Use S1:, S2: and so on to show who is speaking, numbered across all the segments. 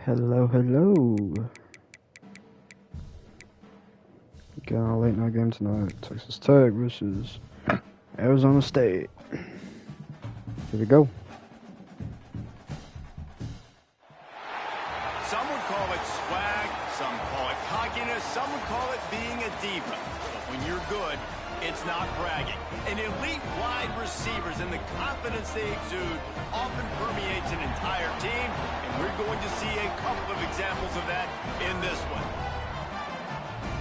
S1: Hello, hello. Got a late night game tonight. Texas Tech versus Arizona State. Here we go.
S2: Some would call it swag, some call it cockiness, some would call it being a diva. But when you're good, it's not bragging. An elite wide receivers and the confidence they exude often permeates an entire team, and we're going to see a couple of examples of that in this one.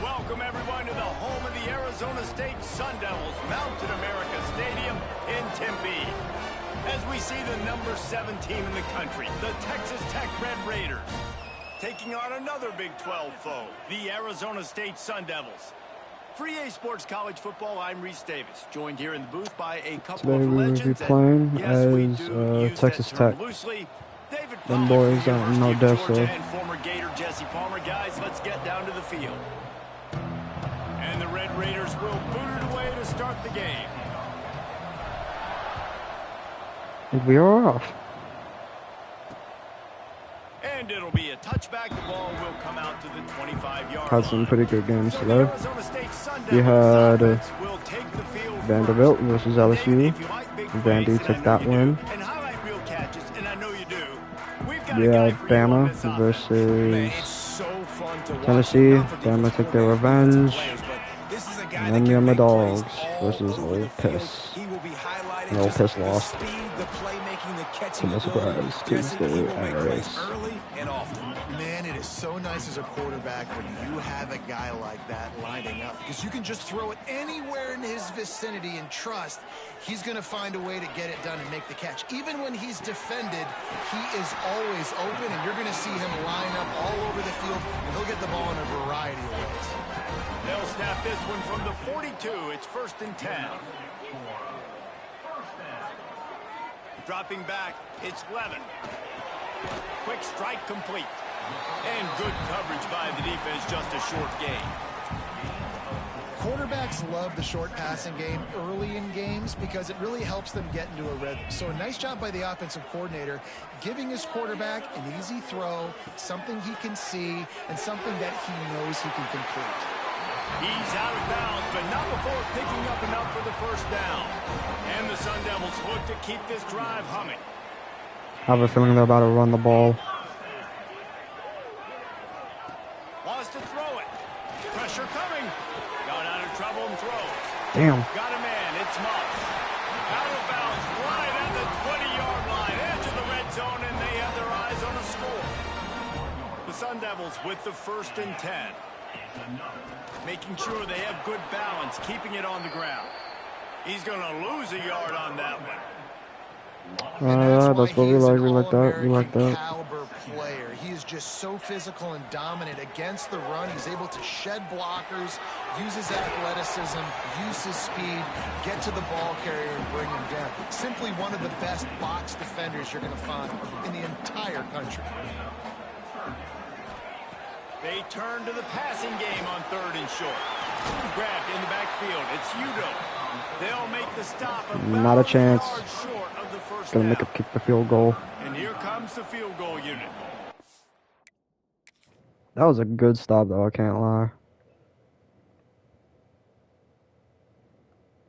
S2: Welcome, everyone, to the home of the Arizona State Sun Devils, Mountain America Stadium in Tempe. As we see the number 7 team in the country, the Texas Tech Red Raiders, taking on another Big 12 foe, the Arizona State Sun Devils. For EA Sports College Football, I'm Reese Davis, joined here in the booth by a couple
S1: Today
S2: of
S1: we will
S2: legends.
S1: be playing
S2: Yes,
S1: as Texas Tech.
S2: Loosely. David
S1: Them
S2: Pollack,
S1: boys don't know
S2: University of
S1: Odessa.
S2: Georgia, and former Gator Jesse Palmer. Guys, let's get down to the field. And the Red Raiders will boot it away to start the game.
S1: And we are off.
S2: And it'll be a touchback. The ball will come out to the 25-yard line.
S1: Had some pretty good games
S2: So
S1: today. We had Vanderbilt versus LSU. Vandy took that win. We had Bama versus Tennessee. Bama took their revenge. And then we had my Dogs versus Old Piss. And Old Piss lost. To no surprise, Tuesday at race.
S3: Man, it is so nice as a quarterback when you have a guy like that lining up, because you can just throw it anywhere in his vicinity and trust he's going to find a way to get it done and make the catch. Even when he's defended, he is always open, and you're going to see him line up all over the field, and he'll get the ball in a variety of ways.
S2: They'll snap this one from the 42. It's 1st and 10. Dropping back, it's Levin. Quick strike complete. And good coverage by the defense, just a short gain.
S3: Quarterbacks love the short passing game early in games because it really helps them get into a rhythm. So a nice job by the offensive coordinator, giving his quarterback an easy throw, something he can see, and something that he knows he can complete.
S2: He's out of bounds, but not before picking up enough for the first down. And the Sun Devils look to keep this drive humming.
S1: I have a feeling they're about to run the ball.
S2: Wants to throw it. Pressure coming. Got out of trouble and throws.
S1: Damn.
S2: Got a man. It's Moss. Out of bounds, right at the 20-yard line. Edge of the red zone, and they have their eyes on a score. The Sun Devils with the 1st and 10. Making sure they have good balance, keeping it on the ground. He's going to lose a yard on that one.
S1: That's what we like. We like that. We like that.
S3: Caliber player. He is just so physical and dominant against the run. He's able to shed blockers, use his athleticism, use his speed, get to the ball carrier and bring him down. Simply one of the best box defenders you're going to find in the entire country.
S2: They turn to the passing game on 3rd and short. Grabbed in the backfield. It's Udo. They'll make the stop.
S1: Not a chance.
S2: Short of the first
S1: Gonna make
S2: down.
S1: him kick the field goal.
S2: And here comes the field goal unit.
S1: That was a good stop, though. I can't lie.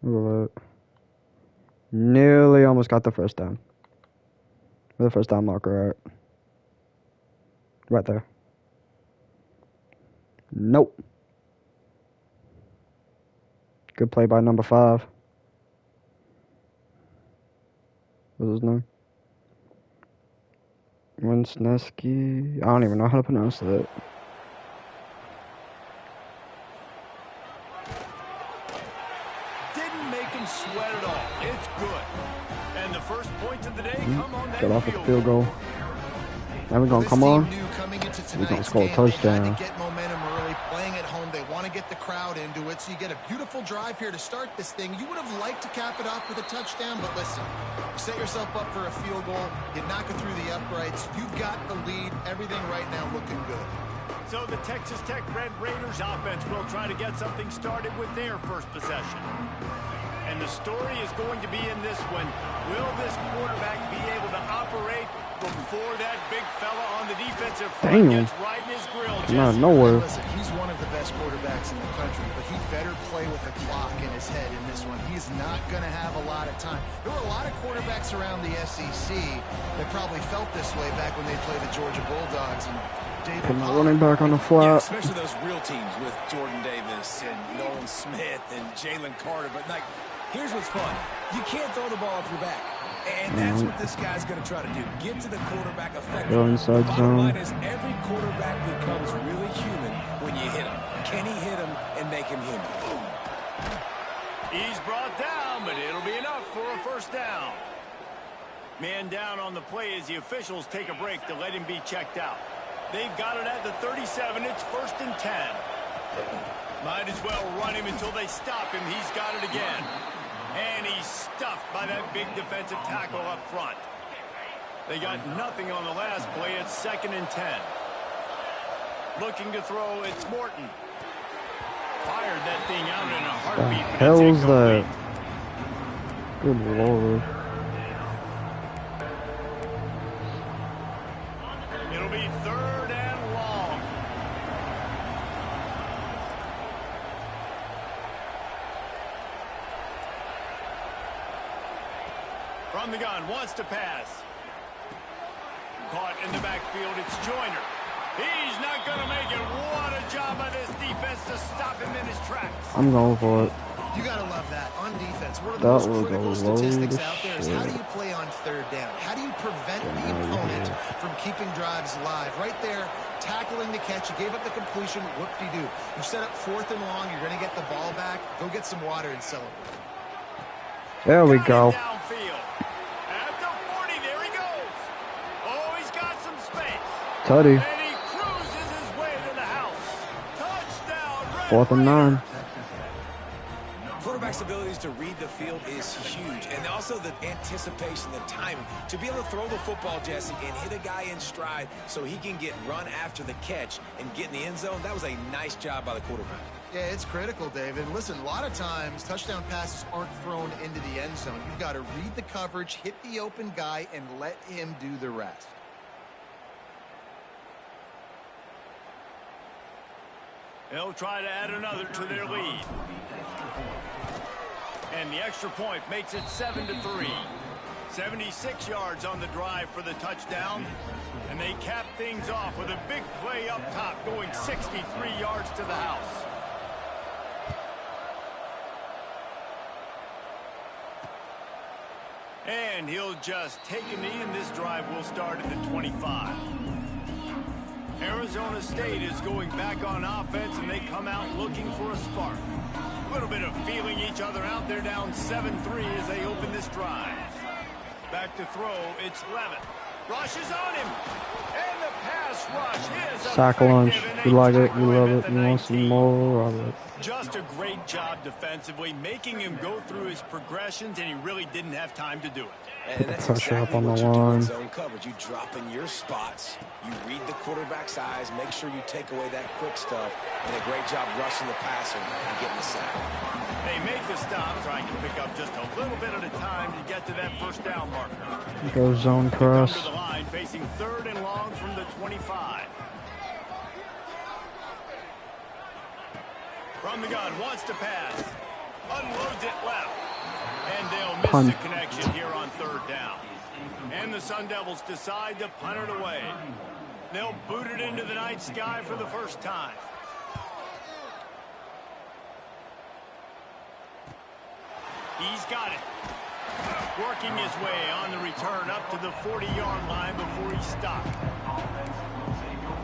S1: Look at that. Nearly almost got the first down. The first down marker, right there. Nope. Good play by number 5. What's his name? Winsneski. I don't even know how to pronounce that.
S2: Didn't make him sweat at all. It's good. And the first points of the day come on that
S1: Get off with the field goal. Now we're gonna come on. We're gonna score a touchdown.
S3: Get momentum early, playing at home. They want to get the crowd into it, so you get a beautiful drive here to start this thing. You would have liked to cap it off with a touchdown, but listen, you set yourself up for a field goal, you knock it through the uprights, you've got the lead, everything right now looking good.
S2: So the Texas Tech Red Raiders offense will try to get something started with their first possession. And the story is going to be in this one. Will this quarterback be able to operate from before that big fella on the defensive front
S1: Damn.
S2: gets right in his grill,
S1: Come out of nowhere.
S3: Listen, he's one of the best quarterbacks in the country, but he better play with the clock in his head in this one. He's not going to have a lot of time. There were a lot of quarterbacks around the SEC that probably felt this way back when they played the Georgia Bulldogs. And David
S1: Put my running back on the flat.
S4: Yeah, especially those real teams with Jordan Davis and Nolan Smith and Jalen Carter. But, like, here's what's fun. You can't throw the ball off your back. And that's what this guy's going to try to do. Get to the quarterback effectively.
S1: Go inside
S4: the
S1: zone.
S4: bottom line is every quarterback becomes really human when you hit him. Can he hit him and make him human?
S2: He's brought down, but it'll be enough for a first down. Man down on the play as the officials take a break to let him be checked out. They've got it at the 37. It's 1st and 10. Might as well run him until they stop him. He's got it again. And he's stuffed by that big defensive tackle up front. They got nothing on the last play. It's 2nd and 10. Looking to throw, it's Morton. Fired that thing out in a heartbeat.
S1: The hell's that? Good lord.
S2: It'll be 3rd and long. From the gun, wants to pass. Caught in the backfield, it's Joyner. He's not going to make it. What a job by this defense to stop him in his tracks.
S1: I'm going for it.
S3: You got to love that. On defense, one of the
S1: That
S3: most
S1: was
S3: critical
S1: a
S3: statistics
S1: load of
S3: out there is how do you play on 3rd down? How do you prevent the opponent from keeping drives alive? Right there, tackling the catch. You gave up the completion. Whoop-de-doo. You set up 4th and long. You're going to get the ball back. Go get some water and celebrate.
S1: There we go.
S2: Downfield. At the 40, there he goes. Oh, he's got some space.
S1: Tutty.
S2: And he cruises his way to the house. Touchdown.
S1: 4th and 9.
S4: Quarterback's abilities to read the field is huge. And also the anticipation, the timing. To be able to throw the football, Jesse, and hit a guy in stride so he can get run after the catch and get in the end zone, that was a nice job by the quarterback.
S3: Yeah, it's critical, David. Listen, a lot of times touchdown passes aren't thrown into the end zone. You've got to read the coverage, hit the open guy, and let him do the rest.
S2: They'll try to add another to their lead. And the extra point makes it 7-3. 76 yards on the drive for the touchdown. And they cap things off with a big play up top, going 63 yards to the house. And he'll just take a knee, and this drive will start at the 25. Arizona State is going back on offense, and they come out looking for a spark. A little bit of feeling each other out. They're down 7-3 as they open this drive. Back to throw, it's Levitt. Rushes on him, and the pass rush is
S1: Sack lunch. You like it, you love it,
S2: at
S1: you
S2: the
S1: want some
S2: 19.
S1: more of it.
S2: Just a great job defensively, making him go through his progressions, and he really didn't have time to do it.
S4: And that's
S1: Pressure up
S4: exactly
S1: on
S4: what
S1: the
S4: you do in
S1: line.
S4: zone coverage. You drop in your spots. You read the quarterback's eyes. Make sure you take away that quick stuff. And a great job rushing the passer and getting the sack.
S2: They make the stop, trying to pick up just a little bit at a time to get to that first down marker.
S1: Go zone
S2: Come
S1: press.
S2: to the line, facing 3rd and long from the 25. From the gun, wants to pass. Unloads it left. And they'll miss
S1: Punt.
S2: the connection here on 3rd down. And the Sun Devils decide to punt it away. They'll boot it into the night sky for the first time. He's got it. Working his way on the return up to the 40-yard line before he stopped.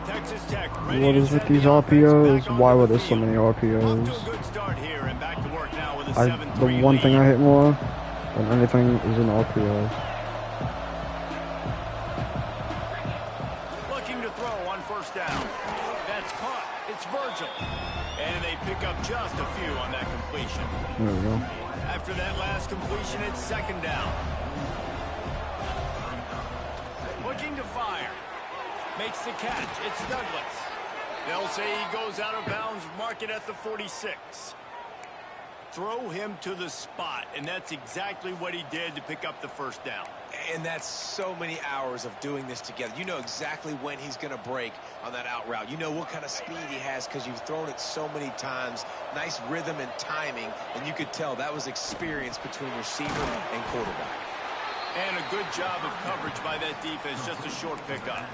S2: Texas Tech ready
S1: What
S2: to
S1: is with
S2: send
S1: these
S2: the offense
S1: RPOs?
S2: back
S1: Why
S2: onto
S1: were
S2: the
S1: there so
S2: field.
S1: many
S2: Off to a
S1: RPOs?
S2: good start here and back to work now with a
S1: The
S2: 7-3
S1: one thing I
S2: lead.
S1: hate more than anything is an RPO.
S2: Looking to throw on 1st down. That's caught. It's Virgil. And they pick up just a few on that completion.
S1: There we go.
S2: After that last completion, it's 2nd down. Looking to fire. Makes the catch. It's Douglas. They'll say he goes out of bounds, mark it at the 46. Throw him to the spot, and that's exactly what he did to pick up the first down.
S4: And that's so many hours of doing this together. You know exactly when he's going to break on that out route. You know what kind of speed he has because you've thrown it so many times. Nice rhythm and timing, and you could tell that was experience between receiver and quarterback.
S2: And a good job of coverage by that defense, just a short pickup.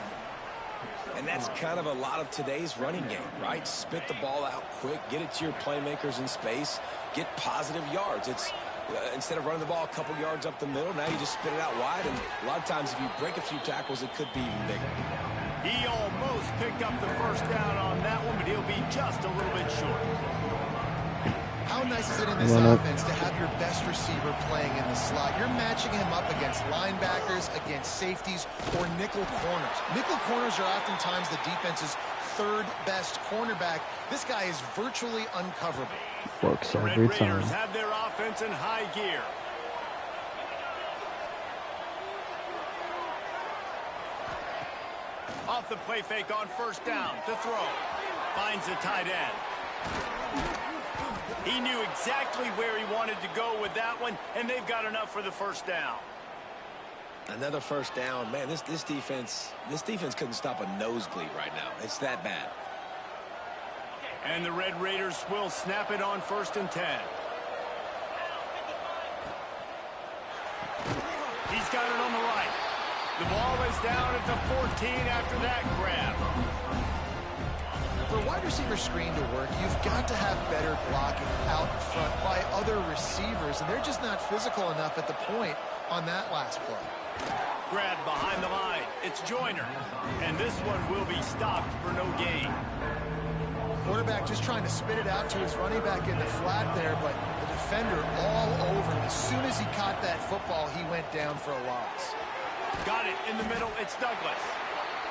S4: And that's kind of a lot of today's running game, right? Spit the ball out quick, get it to your playmakers in space, get positive yards. It's instead of running the ball a couple yards up the middle, now you just spit it out wide, and a lot of times if you break a few tackles, it could be even bigger.
S2: He almost picked up the first down on that one, but he'll be just a little bit short.
S3: How nice is it in this offense to have your best receiver playing in the slot? You're matching him up against linebackers, against safeties, or nickel corners. Nickel corners are oftentimes the defense's third best cornerback. This guy is virtually uncoverable.
S1: Works
S2: Red
S1: every
S2: Raiders
S1: time.
S2: have their offense in high gear. Off the play fake on first down to throw. Finds the tight end. He knew exactly where he wanted to go with that one, and they've got enough for the first down.
S4: Another first down. Man, this defense couldn't stop a nosebleed right now. It's that bad.
S2: And the Red Raiders will snap it on 1st and 10. He's got it on the right. The ball is down at the 14 after that grab.
S3: For a wide receiver screen to work, you've got to have better blocking out front by other receivers, and they're just not physical enough at the point on that last play.
S2: Grab behind the line. It's Joyner. And this one will be stopped for no gain.
S3: Quarterback just trying to spit it out to his running back in the flat there, but the defender all over him. As soon as he caught that football, he went down for a loss.
S2: Got it in the middle. It's Douglas.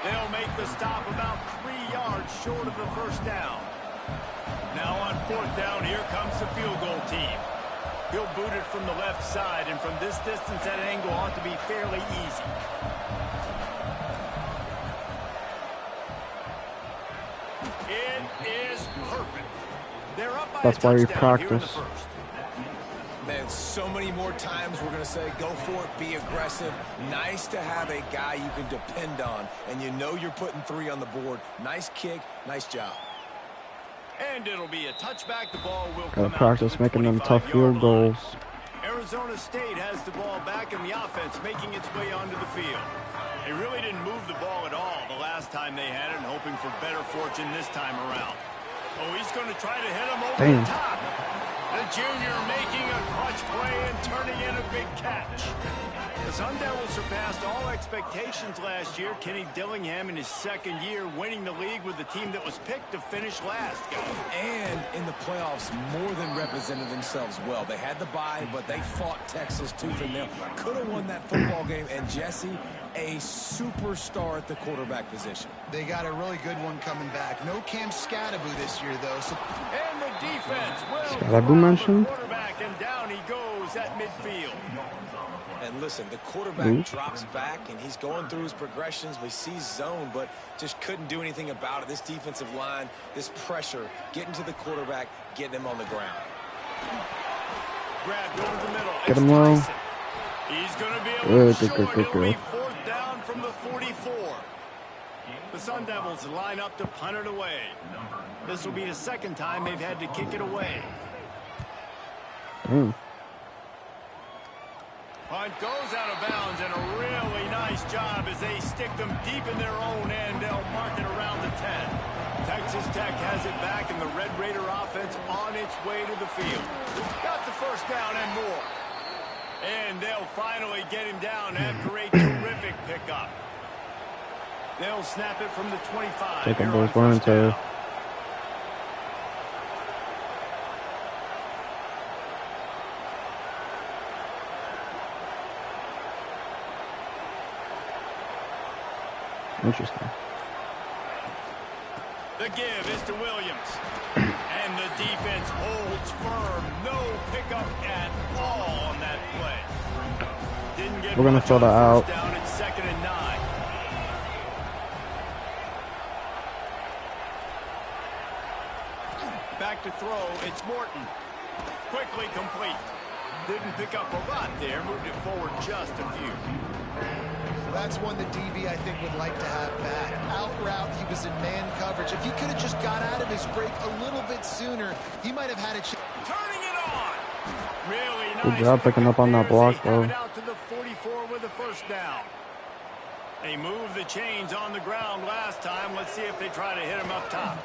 S2: They'll make the stop about 3 yards short of the first down. Now on 4th down, here comes the field goal team. He'll boot it from the left side, and from this distance, that angle ought to be fairly easy. It is perfect. They're up by
S1: That's
S2: a
S1: why we
S2: touchdown here in the
S1: practice.
S2: first.
S4: Man, so many more times we're going to say, go for it, be aggressive. Nice to have a guy you can depend on, and you know you're putting 3 on the board. Nice kick, nice job.
S2: And it'll be a touchback. The ball will
S1: Gotta
S2: come
S1: practice
S2: out to the
S1: making them tough
S2: 25-yard
S1: field
S2: line.
S1: goals.
S2: Arizona State has the ball back, and the offense making its way onto the field. They really didn't move the ball at all the last time they had it, and hoping for better fortune this time around. Oh, he's going to try to hit him over the top. The junior making a clutch play and turning in a big catch. The Sun Devils surpassed all expectations last year. Kenny Dillingham in his 2nd year winning the league with the team that was picked to finish last.
S4: And in the playoffs, more than represented themselves well. They had the bye, but they fought Texas tooth and nail. Could have won that football game. And Jesse, a superstar at the quarterback position.
S3: They got a really good one coming back. No Cam Scattaboo this year, though. So
S2: And the defense will
S1: Scattaboo mentioned?
S2: quarterback, and down he goes at midfield.
S4: And listen, the quarterback drops back, and he's going through his progressions. We see zone, but just couldn't do anything about it. This defensive line, this pressure, getting to the quarterback, getting him on the ground.
S2: Grabbed over the middle.
S1: Get him low.
S2: He's going to be able to
S1: Good.
S2: short. It'll be 4th down from the 44. The Sun Devils line up to punt it away. This will be the 2nd time they've had to kick it away. Punt goes out of bounds, and a really nice job as they stick them deep in their own end. They'll mark it around the 10. Texas Tech has it back, and the Red Raider offense on its way to the field. Got the first down and more. And they'll finally get him down after a terrific pickup. They'll snap it from the 25.
S1: Take
S2: Here
S1: them
S2: on
S1: both running
S2: first down.
S1: to. Interesting.
S2: The give is to Williams. And the defense holds firm. No pickup at all on that play. Didn't get
S1: We're gonna
S2: much
S1: throw
S2: on
S1: that
S2: first
S1: out.
S2: down. It's 2nd and 9. Back to throw. It's Morton. Quickly complete. Didn't pick up a lot there, moved it forward just a few.
S3: That's one the DB, I think, would like to have back. Out route, he was in man coverage. If he could have just got out of his break a little bit sooner, he might have had a chance.
S2: Turning it on. Really nice.
S1: Good job picking up on that block, though.
S2: Out to the 44 with a first down. They moved the chains on the ground last time. Let's see if they try to hit him up top.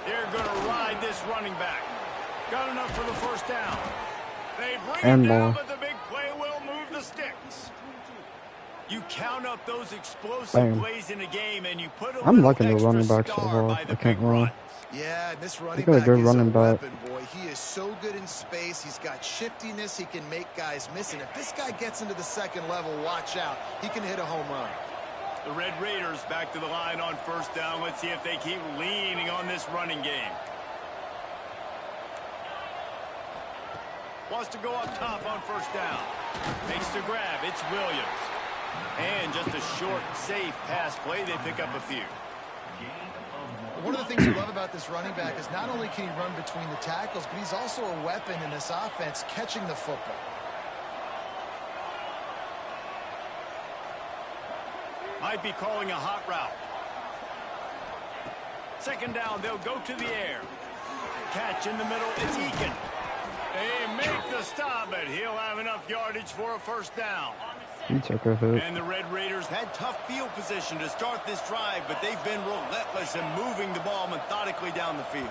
S2: They're going to ride this running back. Got enough for the first down. They bring him down, but the big play will move the sticks. You count up those explosive plays in a game, and you put a
S1: I'm liking the
S2: extra
S1: running backs so
S2: star
S1: far.
S2: by
S1: I
S2: the
S1: can't
S2: big
S1: lie.
S2: runs.
S3: Yeah, this running
S1: got a
S3: back
S1: good
S3: is
S1: running
S3: a
S1: back.
S3: weapon, boy. He is so good in space. He's got shiftiness. He can make guys miss. And if this guy gets into the second level, watch out. He can hit a home run.
S2: The Red Raiders back to the line on first down. Let's see if they keep leaning on this running game. Wants to go up top on first down. Makes the grab. It's Williams. And just a short, safe pass play. They pick up a few.
S3: One of the things you love about this running back is not only can he run between the tackles, but he's also a weapon in this offense catching the football.
S2: Might be calling a hot route. Second down, they'll go to the air. Catch in the middle, it's Eakin. They make the stop, but he'll have enough yardage for a first down.
S1: He took a hit.
S2: And the Red Raiders had tough field position to start this drive, but they've been relentless in moving the ball methodically down the field.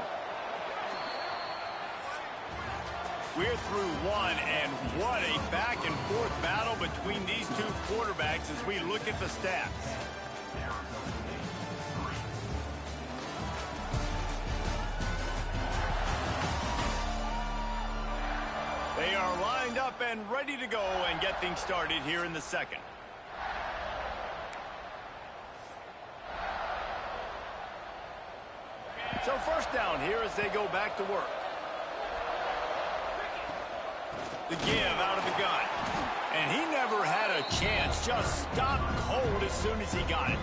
S2: We're through one, and what a back-and-forth battle between these two quarterbacks as we look at the stats. They are lined up and ready to go and get things started here in the second. So first down here as they go back to work. The give out of the gun. And he never had a chance. Just stopped cold as soon as he got it.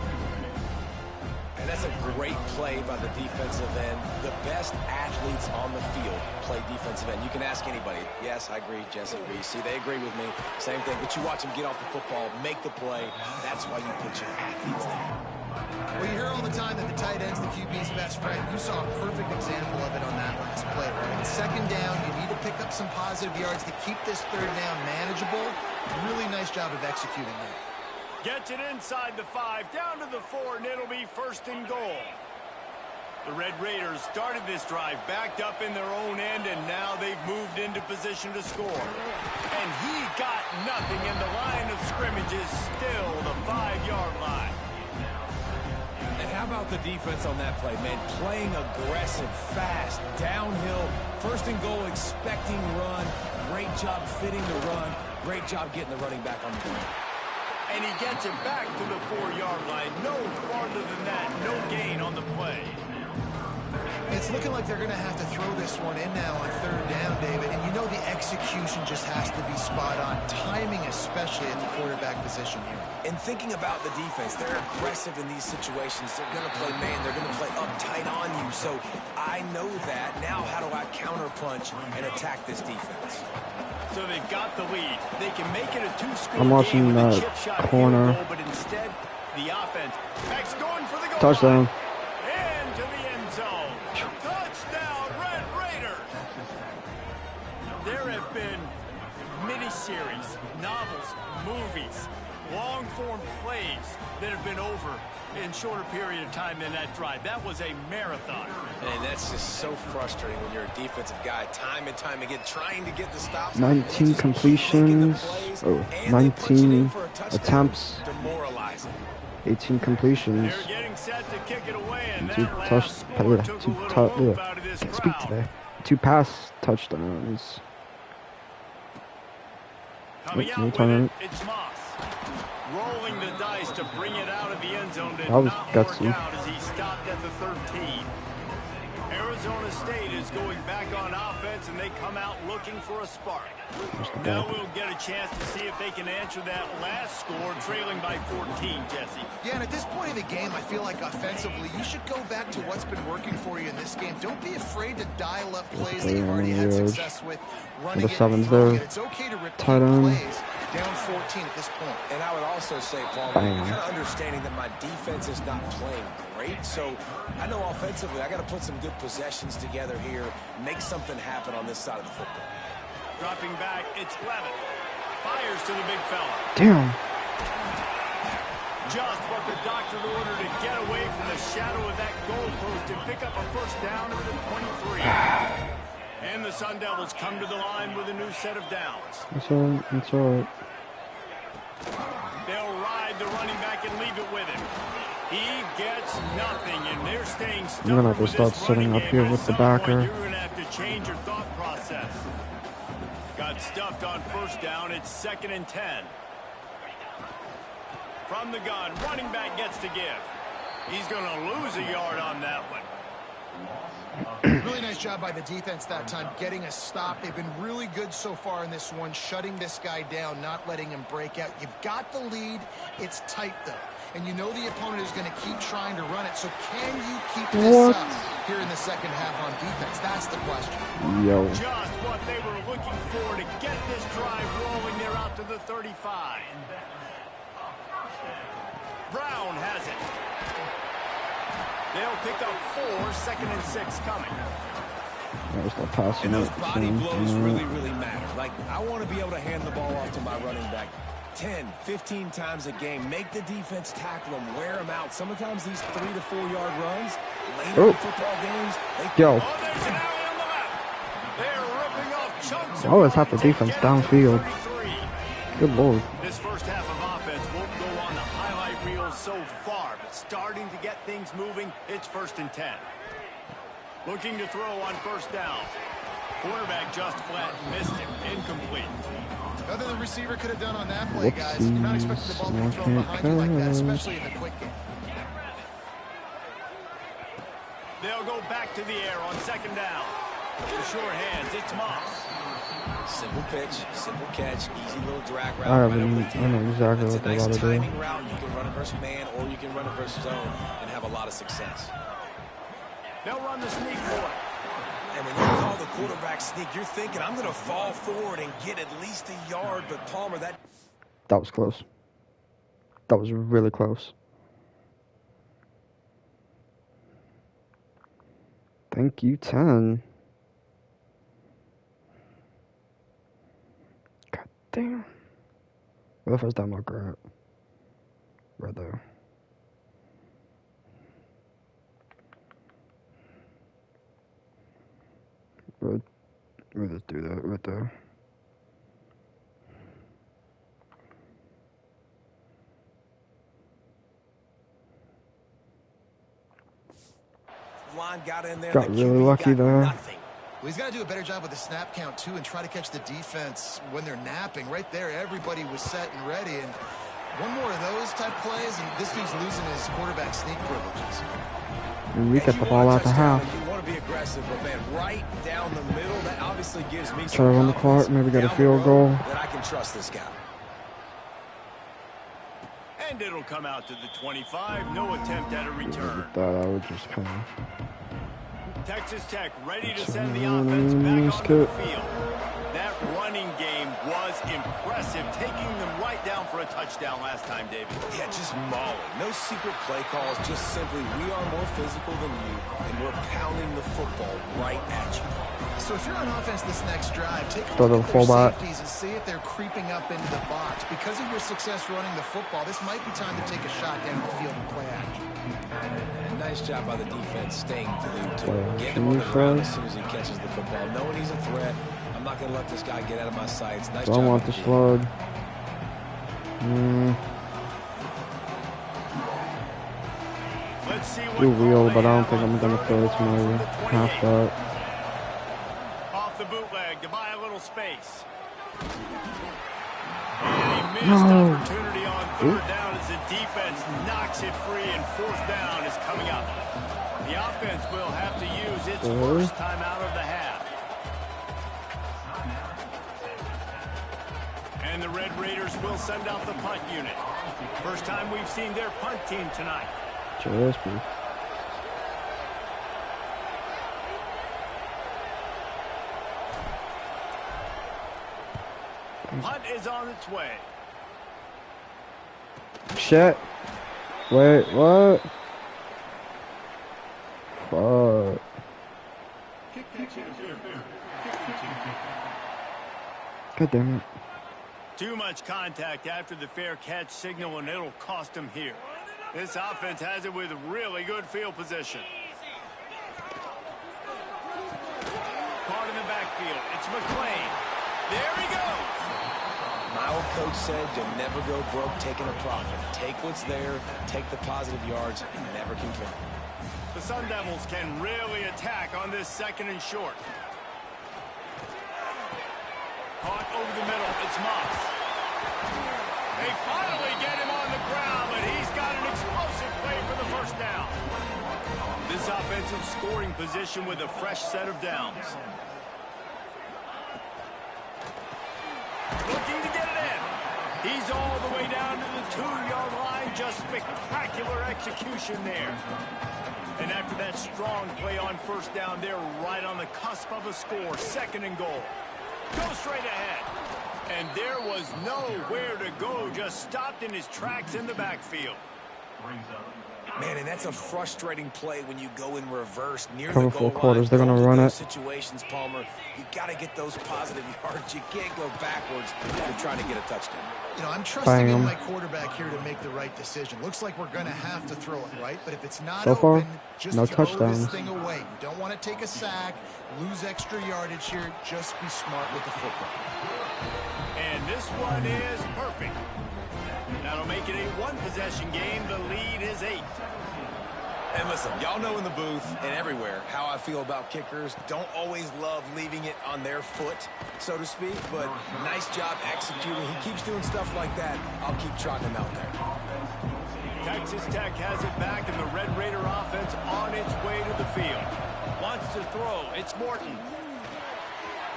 S4: And that's a great play by the defensive end. The best athletes on the field play defensive end. You can ask anybody. Yes, I agree. Jesse agrees. See, they agree with me. Same thing. But you watch them get off the football, make the play. That's why you put your athletes there.
S3: Well, you hear all the time that the tight end's the QB's best friend. You saw a perfect example of it on that last play. Right? Second down, you need to pick up some positive yards to keep this third down manageable. Really nice job of executing that.
S2: Gets it inside the 5, down to the 4, and it'll be first and goal. The Red Raiders started this drive backed up in their own end, and now they've moved into position to score. And he got nothing, and the line of scrimmage is still the 5-yard line.
S4: And how about the defense on that play, man? Playing aggressive, fast, downhill, first and goal, expecting run. Great job fitting the run. Great job getting the running back on the ground.
S2: And he gets it back to the 4-yard line. No farther than that. No gain on the play.
S3: It's looking like they're going to have to throw this one in now on third down, David. And you know the execution just has to be spot on. Timing especially at the quarterback position here.
S4: And thinking about the defense, they're aggressive in these situations. They're going to play man. They're going to play uptight on you. So I know that. Now how do I counterpunch and attack this defense?
S2: So they've got the lead. They can make it a 2-score
S1: I'm watching
S2: game with a
S1: that
S2: chip shot
S1: corner.
S2: goal, but instead, the offense backs going for the goal.
S1: Touchdown.
S2: Into the end zone. Touchdown, Red Raiders. There have been miniseries, novels, movies, long-form plays that have been over in shorter period of time than that drive. That was a marathon.
S4: And that's just so frustrating when you're a defensive guy, time and time again, trying to get the stops.
S1: 19 completions. Oh, 19 attempts.
S4: Demoralizing.
S1: 18 completions.
S2: They're getting set to kick it away, and
S1: Two
S2: that last score took a little hope out of this
S1: can't speak
S2: crowd.
S1: today. 2 pass touchdowns.
S2: Coming out with it, it's Moss. Rolling the dice to bring it out of the end zone. Did
S1: That was
S2: not work
S1: gutsy.
S2: out as he stopped at the 13. Arizona State is going back on offense, and they come out looking for a spark. Now we'll get a chance to see if they can answer that last score, trailing by 14, Jesse.
S3: Yeah, and at this point of the game, I feel like offensively, you should go back to what's been working for you in this game. Don't be afraid to dial up plays that you've already had success with. Running it and throwing it. It's okay to repeat plays down 14 at this point.
S4: And I would also say, Paul, kind of understanding that my defense is not playing great, so I know offensively I got to put some good possessions together here, make something happen on this side of the football.
S2: Dropping back, it's Levin. Fires to the big fella.
S1: Damn.
S2: Just what the doctor ordered to get away from the shadow of that goalpost and pick up a first down at the 23. And the Sun Devils come to the line with a new set of downs.
S1: It's all right. It's all right.
S2: They'll ride the running back and leave it with him. He gets nothing, and they're staying stuck.
S1: I'm gonna have to start sitting up here with the backer.
S2: You're gonna have to change your thought process. Got stuffed on first down. It's 2nd and 10. From the gun, running back gets to give. He's gonna lose a yard on that one.
S3: Really nice job by the defense that time, getting a stop. They've been really good so far in this one, shutting this guy down, not letting him break out. You've got the lead. It's tight, though. And you know the opponent is going to keep trying to run it. So can you keep this up here in the second half on defense? That's the question.
S1: Yo.
S2: Just what they were looking for to get this drive rolling. They're out to the 35. Brown has it. They'll pick up 4, 2nd and 6 coming.
S1: There's the passing.
S4: And those body blows really matter. Like, I want to be able to hand the ball off to my running back 10, 15 times a game. Make the defense tackle them, wear them out. Sometimes these 3 to 4 yard runs, later in football games,
S1: Yo.
S2: Oh, there's an alley on the left. They're ripping off chunks.
S1: Always have the defense downfield. Good lord.
S2: This first half of offense won't go on the highlight reel so far, but starting to get things moving. It's 1st and 10. Looking to throw on first down. Quarterback just flat missed him. Incomplete.
S3: Nothing the receiver could have done on that play, guys. You're not expecting the ball to be thrown behind you like that, especially in the quick game.
S2: They'll go back to the air on 2nd down. The short hands, it's Moss.
S4: Simple pitch, simple catch, easy little drag route.
S1: I know exactly what they're about to do.
S4: Timing route. You can run it versus man, or you can run it versus zone and have a lot of success.
S2: They'll run the sneak for it.
S4: And when you call the quarterback sneak, you're thinking, I'm going to fall forward and get at least a yard. But Palmer, that
S1: was close. That was really close. Thank you, 10. God damn. What if I was down my grab? Right there. We'll just do that right there.
S4: line got in there.
S1: Got really lucky there.
S3: Well, he's got to do a better job with the snap count, too, and try to catch the defense when they're napping. Right there, everybody was set and ready. And one more of those type plays, and this dude's losing his quarterback sneak privileges.
S1: And we get the ball out the half.
S4: You want to be aggressive, but man, right down the middle, that obviously gives me
S1: try to run the clock, maybe get a field goal.
S4: That I can trust this guy.
S2: And it'll come out to the 25. No attempt at a return.
S1: Thought I would just kind of.
S2: Texas Tech ready to send the offense back onto the field. That running game was impressive, taking them right down for a touchdown last time, David.
S4: Yeah, just mauling. No secret play calls, just simply we are more physical than you, and we're pounding the football right at you.
S3: So if you're on offense this next drive, take a
S1: look
S3: at
S1: their
S3: fullback safeties and see if they're creeping up into the box. Because of your success running the football, this might be time to take a shot down the field and play action.
S4: And nice job by the defense staying glued to him. Get him on the ground as soon as he catches the football. Knowing he's a threat, I'm not going to let this guy get out of my sights. Nice job.
S1: I want the slug.
S2: Let's see what
S1: Do wheel, but I don't think I'm going to throw it to my halfback.
S2: Off the bootleg to buy a little space. And he missed opportunity on third down as the defense knocks it free, and fourth down is coming up. The offense will have to use its first timeout of the half. And the Red Raiders will send out the punt unit. First time we've seen their punt team tonight.
S1: Gillespie.
S2: Punt is on its way.
S1: Shit. Wait, what? Fuck. God damn it.
S2: Too much contact after the fair catch signal, and it'll cost them here. This offense has it with really good field position. Caught in the backfield. It's McClain. There he goes.
S4: My old coach said you'll never go broke taking a profit. Take what's there, take the positive yards, and never complain.
S2: The Sun Devils can really attack on this second and short. Caught over the middle. It's Moss. They finally get him on the ground, but he's got an explosive play for the first down. This offensive scoring position with a fresh set of downs. Looking to get it in. He's all the way down to the 2-yard line. Just spectacular execution there. And after that strong play on first down, they're right on the cusp of a score. Second and goal. Go straight ahead. And there was nowhere to go. Just stopped in his tracks in the backfield.
S4: Man, and that's a frustrating play when you go in reverse near
S1: Cover
S4: the goal
S1: 4 quarters.
S4: line.
S1: They're going to run it.
S4: Situations, Palmer, you got to get those positive yards. You can't go backwards if you're trying to get a touchdown.
S3: You know, I'm trusting in my quarterback here to make the right decision. Looks like we're going to have to throw it right, but if it's not
S1: so far,
S3: open, just
S1: no
S3: throw
S1: touchdowns.
S3: this thing away. You don't want to take a sack, lose extra yardage here. Just be smart with the football.
S2: And this one is perfect. That'll make it a one-possession game. The lead is 8.
S4: And listen, y'all know in the booth and everywhere how I feel about kickers. Don't always love leaving it on their foot, so to speak, but nice job executing. He keeps doing stuff like that. I'll keep trotting him out there.
S2: Texas Tech has it back, and the Red Raider offense on its way to the field. Wants to throw. It's Morton.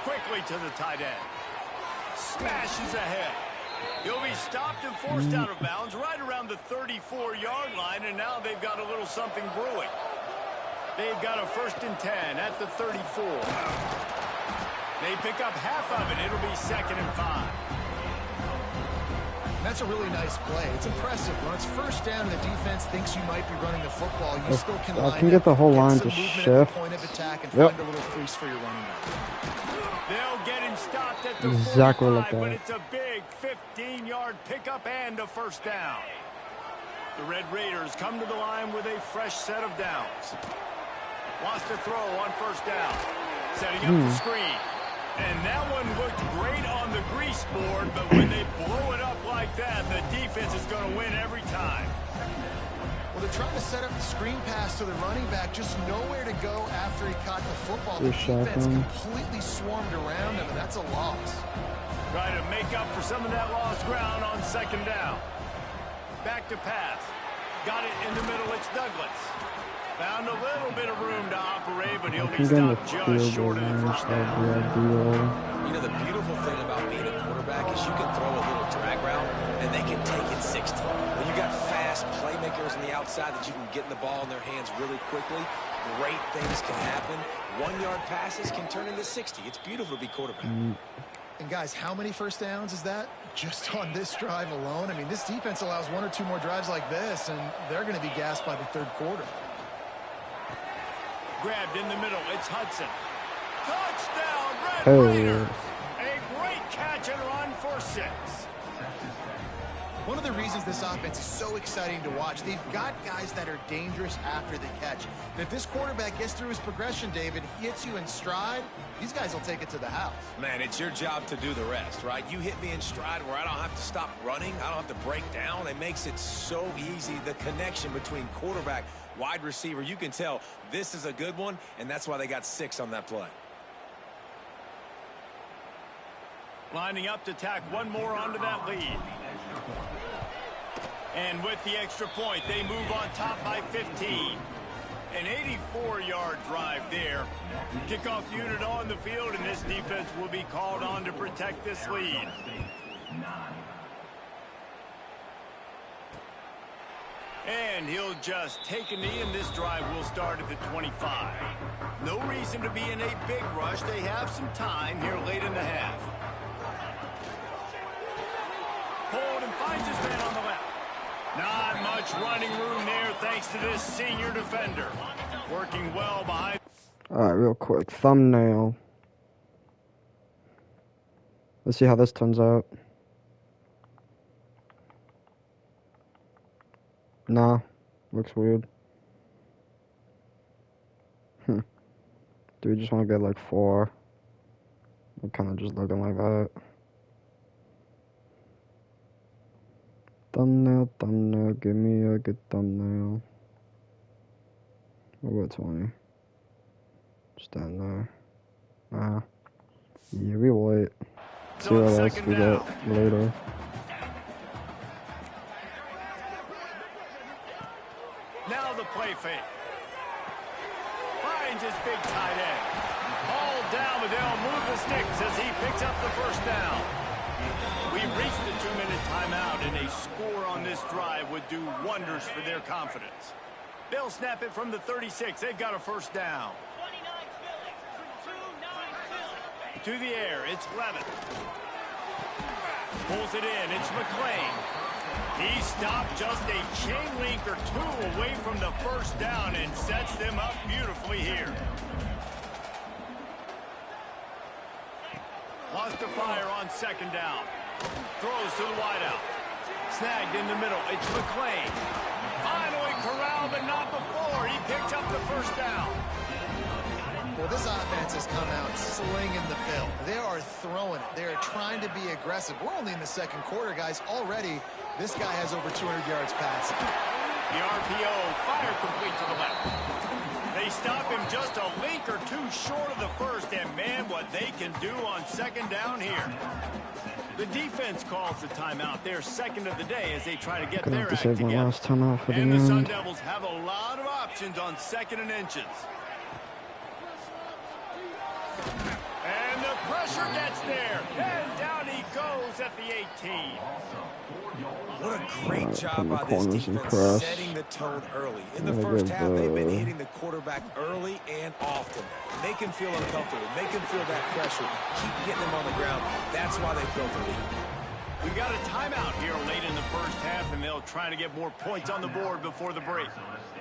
S2: Quickly to the tight end. Smashes ahead. He'll be stopped and forced out of bounds right around the 34-yard line, and now they've got a little something brewing. They've got a 1st and 10 at the 34. They pick up half of it. It'll be 2nd and 5.
S3: That's a really nice play. It's impressive. When it's first down and the defense thinks you might be running the football, you still can line
S1: I can get the whole line to
S3: movement
S1: shift.
S3: at the point of attack and find a little crease for your running back.
S2: They'll get him stopped at the
S1: Exactly
S2: 45,
S1: like that.
S2: but it's a big 15-yard pickup and a first down. The Red Raiders come to the line with a fresh set of downs. Wants to throw on first down. Setting up the screen. And that one looked great on the grease board, but when they blow it up like that, the defense is going to win every time.
S3: Well, they're trying to set up the screen pass to the running back, just nowhere to go after he caught the football. The defense completely swarmed around him, and that's a loss.
S2: Trying to make up for some of that lost ground on 2nd down. Back to pass. Got it in the middle. It's Douglas. Found a little bit of room to operate, but he'll be stopped just short of the first down.
S4: You know, the beautiful thing about being a quarterback is you can throw a little drag route, and they can take it 60. When you got fast playmakers on the outside that you can get in the ball in their hands really quickly, great things can happen. 1-yard passes can turn into 60. It's beautiful to be quarterback.
S3: And guys, how many first downs is that? Just on this drive alone? I mean, this defense allows 1 or 2 more drives like this, and they're going to be gassed by the 3rd quarter.
S2: Grabbed in the middle. It's Hudson. Touchdown, Red Raiders. A great catch and run for 6.
S3: One of the reasons this offense is so exciting to watch, they've got guys that are dangerous after the catch. And if this quarterback gets through his progression, David, he hits you in stride, these guys will take it to the house.
S4: Man, it's your job to do the rest, right? You hit me in stride where I don't have to stop running. I don't have to break down. It makes it so easy, the connection between quarterback, wide receiver. You can tell this is a good one, and that's why they got 6 on that play.
S2: Lining up to tack one more onto that lead. And with the extra point, they move on top by 15. An 84-yard drive there. Kickoff unit on the field, and this defense will be called on to protect this lead. And he'll just take a knee, and this drive will start at the 25. No reason to be in a big rush. They have some time here late in the half. Hold and finds his man on the left. Not much running room there thanks to this senior defender. Working well behind.
S1: All right, real quick. Thumbnail. Let's see how this turns out. Nah, looks weird. Do we just want to get like 4? We're kind of just looking like that. Thumbnail, give me a good thumbnail. We'll go 20. Stand there. Nah. Yeah, we wait. See what else we get later.
S2: Now the play fake. Finds his big tight end. Hauled down, but they'll move the sticks as he picks up the first down. We've reached the 2-minute timeout, and a score on this drive would do wonders for their confidence. They'll snap it from the 36. They've got a first down. To the air, it's Levin. Pulls it in, it's McLean. He stopped just a chain link or 2 away from the first down and sets them up beautifully here. Lost to fire on second down. Throws to the wideout. Snagged in the middle. It's McLean. Finally corralled, but not before. He picked up the first down.
S3: Well, this offense has come out slinging the bill. They are throwing it. They are trying to be aggressive. We're only in the second quarter, guys. Already, this guy has over 200 yards passing.
S2: The RPO, fire complete to the left. They stop him just a link or 2 short of the first, and man, what they can do on second down here. The defense calls the timeout, their second of the day, as they try to get their act together.
S1: Last timeout for
S2: and
S1: the
S2: the Sun
S1: end.
S2: Devils have a lot of options on 2nd and inches. And the pressure gets there, and down he goes at the 18.
S4: What a great job by this defense setting the tone early. In the first half, they've been hitting the quarterback early and often. Make him feel uncomfortable. Make him feel that pressure. Keep getting him on the ground. That's why they built the lead.
S2: We got a timeout here late in the first half, and they'll try to get more points on the board before the break.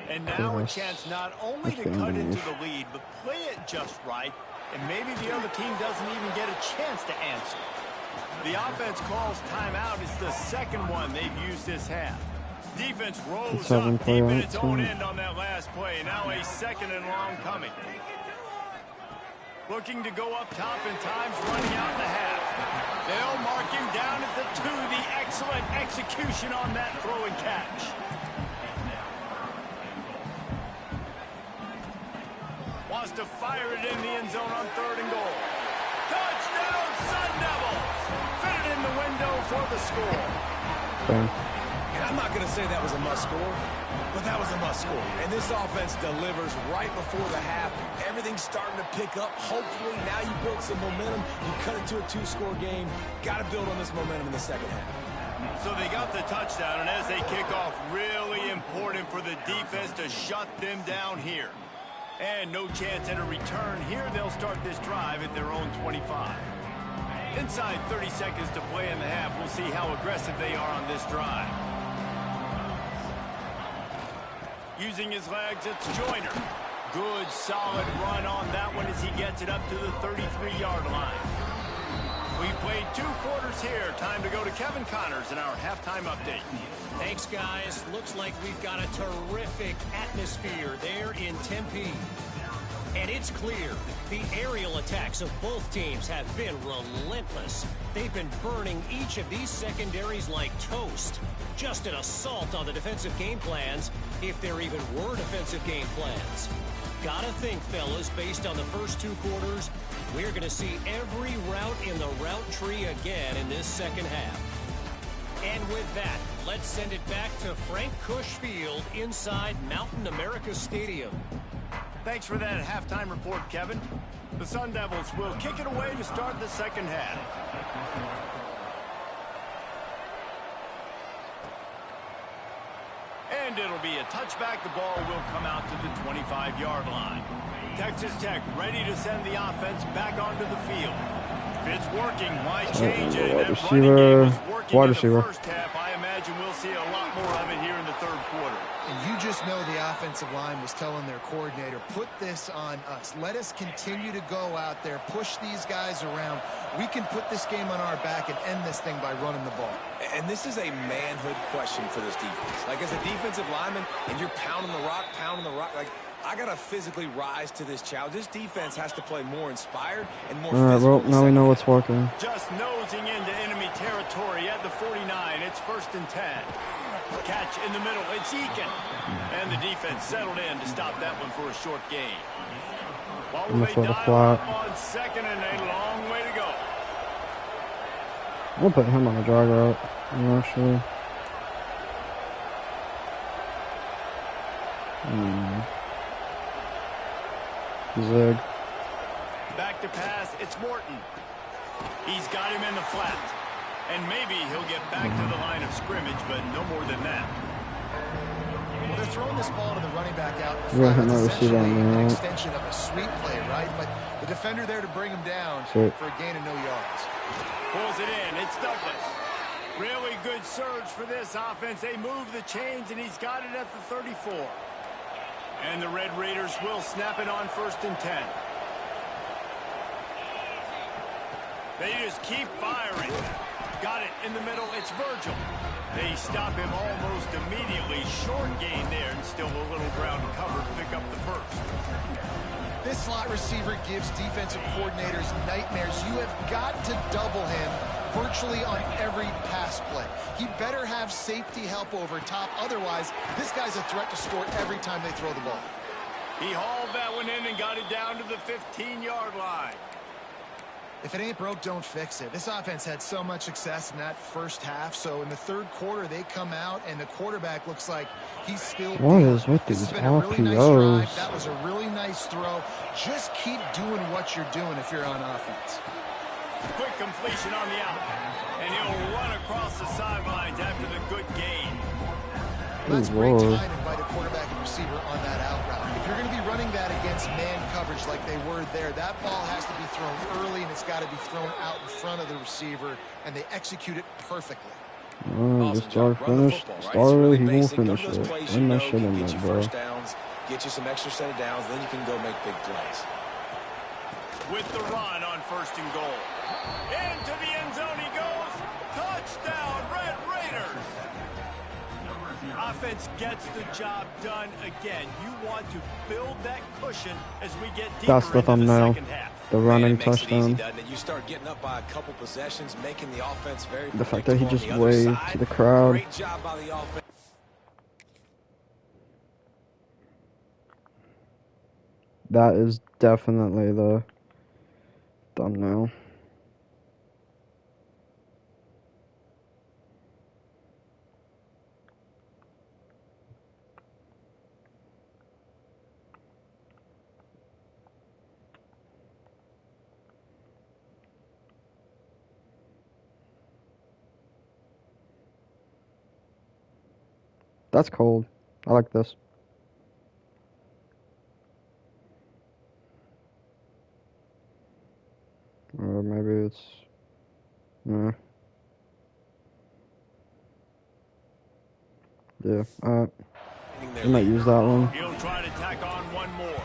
S2: And now a chance not only to cut into the lead, but play it just right, and maybe the other team doesn't even get a chance to answer. The offense calls timeout. It's the second one they've used this half. Defense rolls up deep in its own end on that last play. Now a 2nd and long coming. Looking to go up top, and time's running out in the half. They'll mark him down at the 2. The excellent execution on that throw and catch. Wants to fire it in the end zone on 3rd and goal. Touchdown, Sun Devils! Fit it in the window for the score.
S4: And I'm not going to say that was a must score, but that was a must score. And this offense delivers right before the half. Everything's starting to pick up. Hopefully now you build some momentum. You cut it to a 2-score game. Got to build on this momentum in the second half.
S2: So they got the touchdown, and as they kick off, really important for the defense to shut them down here. And no chance at a return here. They'll start this drive at their own 25. Inside 30 seconds to play in the half. We'll see how aggressive they are on this drive. Using his legs, it's Joyner. Good, solid run on that one as he gets it up to the 33-yard line. We've played 2 quarters here. Time to go to Kevin Connors in our halftime update.
S5: Thanks, guys. Looks like we've got a terrific atmosphere there in Tempe. And it's clear the aerial attacks of both teams have been relentless. They've been burning each of these secondaries like toast. Just an assault on the defensive game plans, if there even were defensive game plans. Gotta think, fellas, based on the first 2 quarters, we're going to see every route in the route tree again in this second half. And with that, let's send it back to Frank Cush Field inside Mountain America Stadium.
S2: Thanks for that halftime report, Kevin. The Sun Devils will kick it away to start the second half. And it'll be a touchback. The ball will come out to the 25-yard line. Texas Tech ready to send the offense back onto the field. If it's working, why change it?
S1: Wide
S2: That running game was working in the
S1: receiver.
S2: first half. I imagine we'll see a lot more of it here in the third quarter.
S3: And you just know the offensive line was telling their coordinator, put this on us. Let us continue to go out there, push these guys around. We can put this game on our back and end this thing by running the ball.
S4: And this is a manhood question for this defense. Like, as a defensive lineman, and you're pounding the rock, like, I got to physically rise to this challenge. This defense has to play more inspired and more physical.
S1: All right, well, now we know what's working.
S2: Just nosing into enemy territory at the 49. It's 1st and 10. Catch in the middle. It's Eakin. And the defense settled in to stop that one for a short gain. While they dial up on second and a long way to go.
S1: We'll put him on the drag route, actually. Zig.
S2: Back to pass. It's Morton. He's got him in the flat. And maybe he'll get back to the line of scrimmage, but no more than that.
S3: Well, they're throwing this ball to the running back out in
S1: Yeah,
S3: front.
S1: I
S3: It's
S1: never see that
S3: essentially an
S1: now.
S3: extension of a sweep play, right? But the defender there to bring him down
S1: Sweet.
S3: for a gain of no yards.
S2: Pulls it in. It's Douglas. Really good surge for this offense. They move the chains, and he's got it at the 34. And the Red Raiders will snap it on 1st and 10. They just keep firing. Got it in the middle. It's Virgil. They stop him almost immediately. Short gain there, and still a little ground to cover to pick up the first.
S3: This slot receiver gives defensive coordinators nightmares. You have got to double him virtually on every pass play. He better have safety help over top. Otherwise, this guy's a threat to score every time they throw the ball.
S2: He hauled that one in and got it down to the 15-yard line.
S3: If it ain't broke, don't fix it. This offense had so much success in that first half. So in the third quarter, they come out, and the quarterback looks like he's still...
S1: What is with
S3: This
S1: these
S3: has been a really nice
S1: RPOs?
S3: drive. That was a really nice throw. Just keep doing what you're doing if you're on offense.
S2: Quick completion on the out. And he'll run across the sidelines after the good gain.
S3: That's
S1: Good
S3: great
S1: Lord.
S3: timing by the quarterback and receiver on that out route. If you're going to be running that against man coverage like they were there, that ball has to be thrown early, and it's got to be thrown out in front of the receiver, and they execute it perfectly.
S1: This dog finished. Started, he won't finish it. Run that shit in
S4: Get
S1: there,
S4: you
S1: bro.
S4: first downs, get you some extra set of downs, then you can go make big plays.
S2: With the run on 1st and goal. Into the end zone he goes. Touchdown, Red Raiders. Offense gets the job done again. You want to build that cushion as we get deeper
S1: That's the
S2: into
S1: thumbnail.
S2: the second half.
S1: The running
S4: Man, it makes it easy,
S1: touchdown.
S4: doesn't it? You start getting up by a couple possessions, making the offense very
S1: The fact that he
S4: predictable
S1: just
S4: on the other
S1: waved
S4: side.
S1: to the crowd.
S4: Great job by the offense.
S1: That is definitely the thumbnail. That's cold. I like this. Or maybe it's... Nah. Yeah, I might use that one.
S2: He'll try to tack on one more.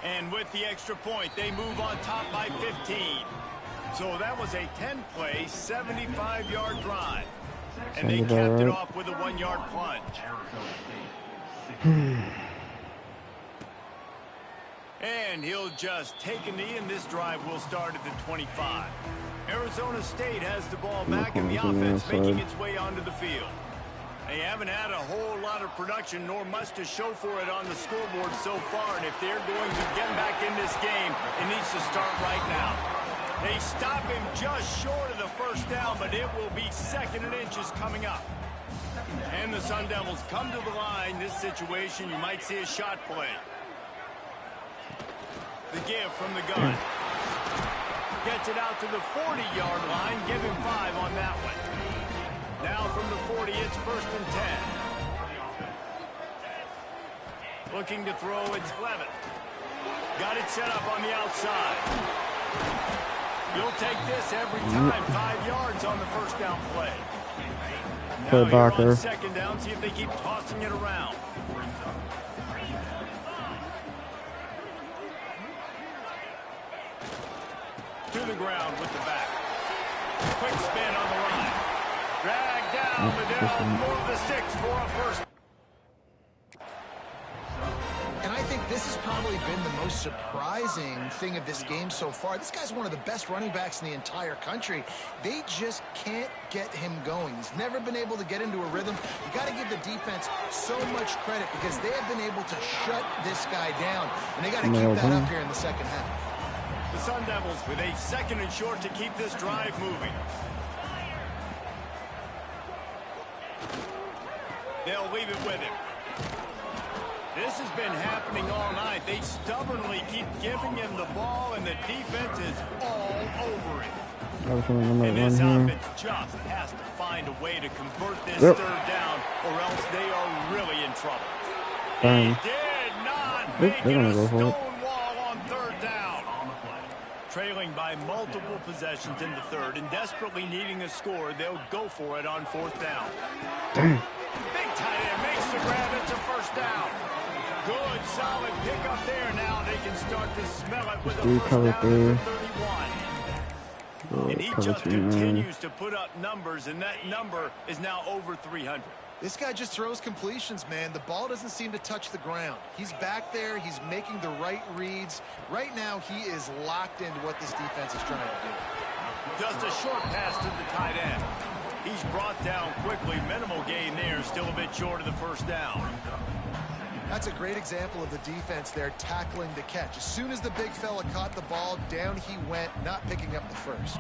S2: And with the extra point, they move on top by 15. So that was a 10-play, 75-yard drive. And they
S1: Sounds
S2: capped
S1: about
S2: it
S1: right.
S2: off with a 1-yard plunge. And he'll just take a knee, and this drive will start at the 25. Arizona State has the ball back, and the
S1: on the
S2: offense making
S1: outside.
S2: its way onto the field. They haven't had a whole lot of production, nor much to show for it on the scoreboard so far. And if they're going to get back in this game, it needs to start right now. They stop him just short of the first down, but it will be 2nd and inches coming up. And the Sun Devils come to the line. This situation, you might see a shot play. The give from the gun. Gets it out to the 40-yard line. Give him 5 on that one. Now from the 40, it's 1st and 10. Looking to throw, it's Levitt. Got it set up on the outside. You'll take this every time. 5 yards on the first down play.
S1: Play
S2: Now
S1: Barker.
S2: here on 2nd down, see if they keep tossing it around. To the ground with the back. Quick spin on the line. Drag down, but they'll move the sticks for a first.
S3: And I think this has probably been the most surprising thing of this game so far. This guy's one of the best running backs in the entire country. They just can't get him going. He's never been able to get into a rhythm. You got to give the defense so much credit because they have been able to shut this guy down. And they got to keep that up here in the second half.
S2: The Sun Devils with a 2nd and short to keep this drive moving. They'll leave it with him. This has been happening all night. They stubbornly keep giving him the ball, and the defense is all over it. And this offense just has to find a way to convert this 3rd down, or else they are really in trouble. He did not make it a stone wall on 3rd down. Trailing by multiple possessions in the 3rd and desperately needing a score, they'll go for it on 4th down. Big tight end makes the grab. It's a 1st down. Good, solid pickup there. Now they can start to smell it with a 1st down at the 31. And he just continues to put up numbers, and that number is now over 300.
S3: This guy just throws completions, man. The ball doesn't seem to touch the ground. He's back there. He's making the right reads. Right now, he is locked into what this defense is trying to do.
S2: Just a short pass to the tight end. He's brought down quickly. Minimal gain there. Still a bit short of the 1st down.
S3: That's a great example of the defense there tackling the catch. As soon as the big fella caught the ball, down he went, not picking up the 1st.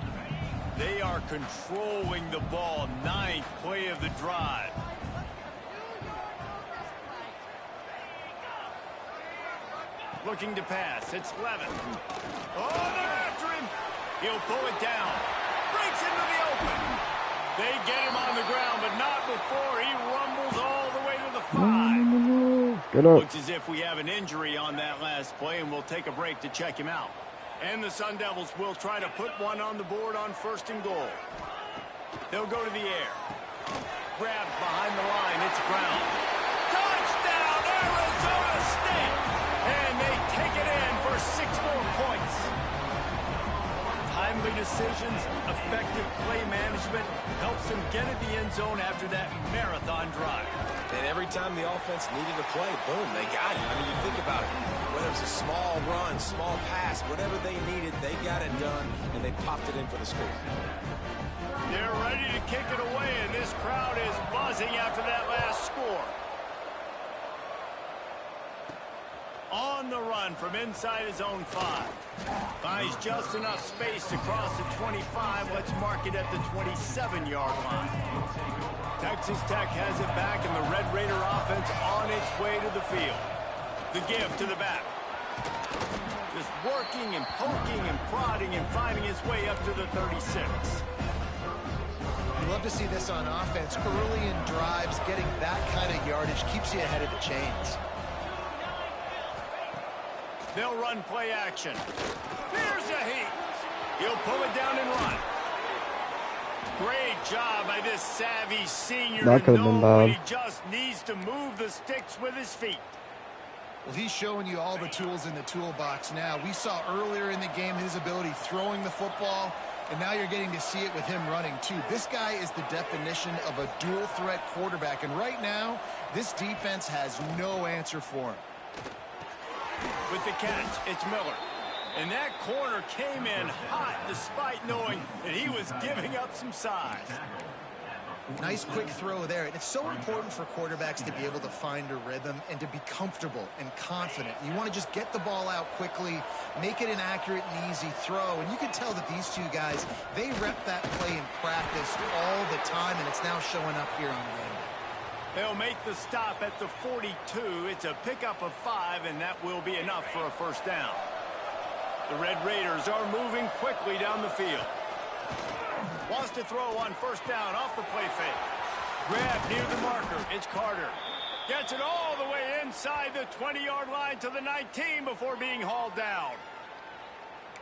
S2: They are controlling the ball. 9th play of the drive. Looking to pass. It's Levitt. Oh, they're after him. He'll pull it down. Breaks into the open. They get him on the ground, but not before he rumbles all the way to the 5.
S1: Get up.
S2: Looks as if we have an injury on that last play, and we'll take a break to check him out. And the Sun Devils will try to put one on the board on 1st and goal. They'll go to the air. Grabbed behind the line. It's Brown. Touchdown, Arizona State! And they take it in for 6 more points. Timely decisions, effective play management helps them get at the end zone after that marathon drive.
S4: And every time the offense needed a play, boom, they got it. I mean, you think about it. Whether it's a small run, small pass, whatever they needed, they got it done, and they popped it in for the score.
S2: They're ready to kick it away, and this crowd is buzzing after that last score. On the run from inside his own 5. Finds just enough space to cross the 25. Let's mark it at the 27-yard line. Texas Tech has it back, and the Red Raider offense on its way to the field. The give to the back. Just working and poking and prodding and finding his way up to the 36.
S3: You love to see this on offense. Early in drives, getting that kind of yardage keeps you ahead of the chains.
S2: They'll run play action. Here's a heat. He'll pull it down and run. Great job by this savvy senior.
S1: That could have been bad.
S2: He just needs to move the sticks with his feet.
S3: Well, he's showing you all the tools in the toolbox now. We saw earlier in the game his ability throwing the football, and now you're getting to see it with him running too. This guy is the definition of a dual threat quarterback, and right now this defense has no answer for him.
S2: With the catch, it's Miller. And that corner came in hot despite knowing that he was giving up some size.
S3: Nice quick throw there. And it's so important for quarterbacks to be able to find a rhythm and to be comfortable and confident. You want to just get the ball out quickly, make it an accurate and easy throw. And you can tell that these two guys, they rep that play in practice all the time, and it's now showing up here on the game.
S2: They'll make the stop at the 42. It's a pickup of 5, and that will be enough for a first down. The Red Raiders are moving quickly down the field. Wants to throw on first down off the play fake. Grab near the marker. It's Carter. Gets it all the way inside the 20-yard line to the 19 before being hauled down.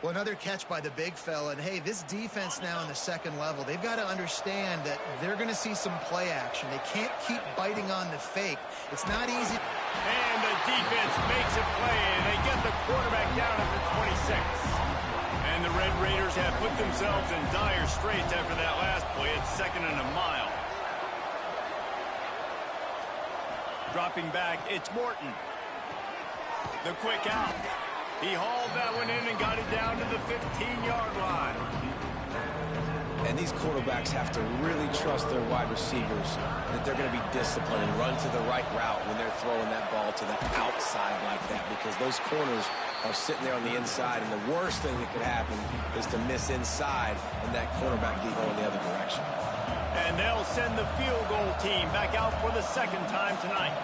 S3: Well, another catch by the big fella. And, hey, this defense now in the second level, they've got to understand that they're going to see some play action. They can't keep biting on the fake. It's not easy.
S2: And the defense makes a play, and they get the quarterback down at the 26. And the Red Raiders have put themselves in dire straits after that last play. It's 2nd and a mile. Dropping back, it's Morton. The quick out. He hauled that one in and got it down to the 15-yard line.
S4: And these quarterbacks have to really trust their wide receivers that they're going to be disciplined and run to the right route when they're throwing that ball to the outside like that, because those corners are sitting there on the inside, and the worst thing that could happen is to miss inside and that quarterback be going the other direction.
S2: And they'll send the field goal team back out for the second time tonight.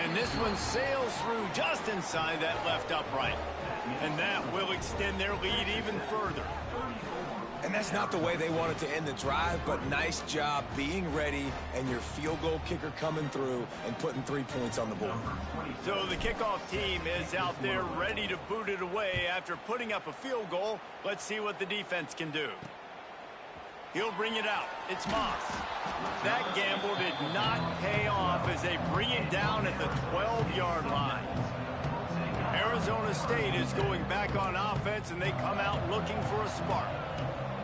S2: And this one sails through just inside that left upright. And that will extend their lead even further.
S4: And that's not the way they wanted to end the drive, but nice job being ready and your field goal kicker coming through and putting 3 points on the board.
S2: So the kickoff team is out there ready to boot it away after putting up a field goal. Let's see what the defense can do. He'll bring it out. It's Moss. That gamble did not pay off as they bring it down at the 12-yard line. Arizona State is going back on offense, and they come out looking for a spark.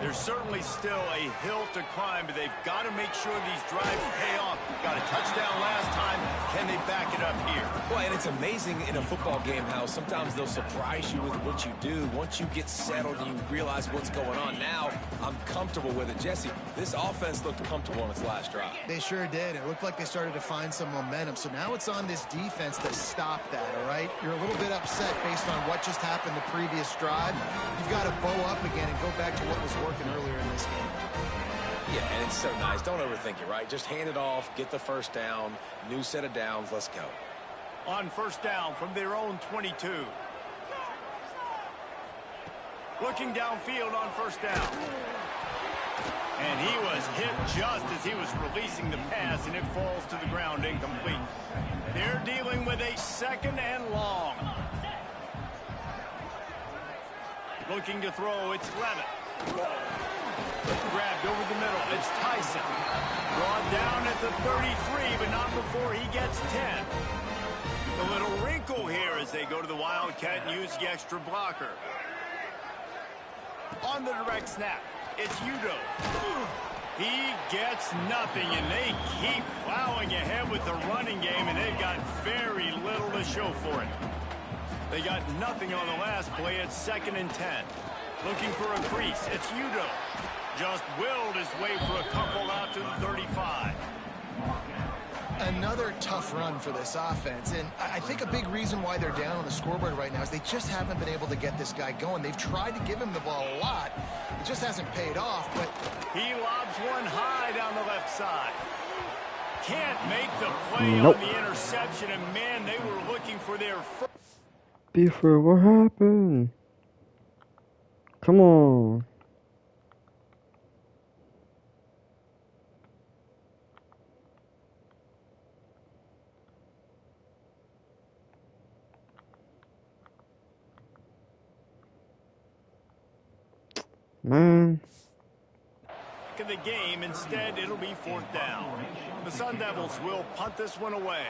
S2: There's certainly still a hill to climb, but they've got to make sure these drives pay off. Got a touchdown last time. Can they back it up here?
S4: Well, and it's amazing in a football game how sometimes they'll surprise you with what you do. Once you get settled and you realize what's going on, now I'm comfortable with it. Jesse, this offense looked comfortable on its last drive.
S3: They sure did. It looked like they started to find some momentum. So now it's on this defense to stop that, all right? You're a little bit upset based on what just happened the previous drive. You've got to bow up again and go back to what was working earlier in this game.
S4: Yeah, and it's so nice. Don't overthink it, right? Just hand it off, get the first down, new set of downs, let's go.
S2: On first down from their own 22. Looking downfield on first down. And he was hit just as he was releasing the pass, and it falls to the ground incomplete. They're dealing with a 2nd and long. Looking to throw, it's Levitt. Grabbed over the middle, it's Tyson. Brought down at the 33, but not before he gets 10. The little wrinkle here as they go to the Wildcat and use the extra blocker. On the direct snap, it's Udo. He gets nothing, and they keep plowing ahead with the running game, and they've got very little to show for it. They got nothing on the last play. It's 2nd and 10. Looking for a crease. It's Udo. Just willed his way for a couple out to the 35.
S3: Another tough run for this offense, and I think a big reason why they're down on the scoreboard right now is they just haven't been able to get this guy going. They've tried to give him the ball a lot. It just hasn't paid off, but
S2: he lobs one high down the left side. Can't make the play on the interception, and man, they were looking for their first.
S1: Buford, what happened? Come on. Man.
S2: Of the game, instead it'll be 4th down. The Sun Devils will punt this one away.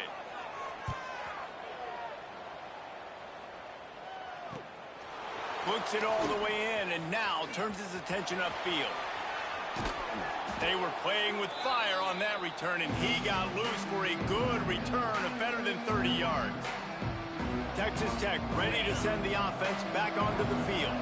S2: Books it all the way in and now turns his attention upfield. They were playing with fire on that return, and he got loose for a good return of better than 30 yards. Texas Tech ready to send the offense back onto the field.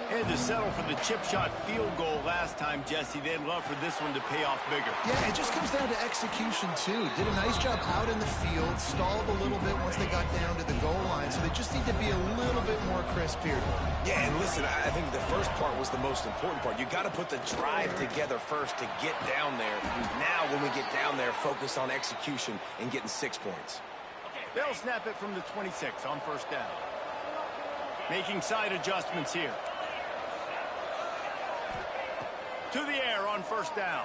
S2: Had to settle for the chip shot field goal last time, Jesse. They'd love for this one to pay off bigger.
S3: Yeah, it just comes down to execution, too. Did a nice job out in the field, stalled a little bit once they got down to the goal line, so they just need to be a little bit more crisp here.
S4: Yeah, and listen, I think the first part was the most important part. You got to put the drive together first to get down there. Now, when we get down there, focus on execution and getting 6 points.
S2: They'll snap it from the 26 on first down. Making side adjustments here. To the air on first down.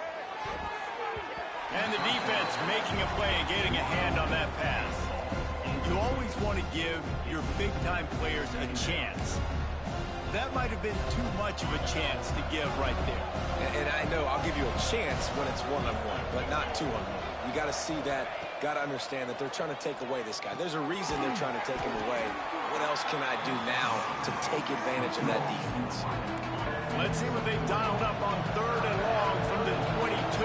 S2: And the defense making a play and getting a hand on that pass. You always want to give your big-time players a chance. That might have been too much of a chance to give right there.
S4: And I know I'll give you a chance when it's one-on-one, but not two-on-one. You got to see that, got to understand that they're trying to take away this guy. There's a reason they're trying to take him away. What else can I do now to take advantage of that defense?
S2: Let's see what they've dialed up on 3rd and long from the 22.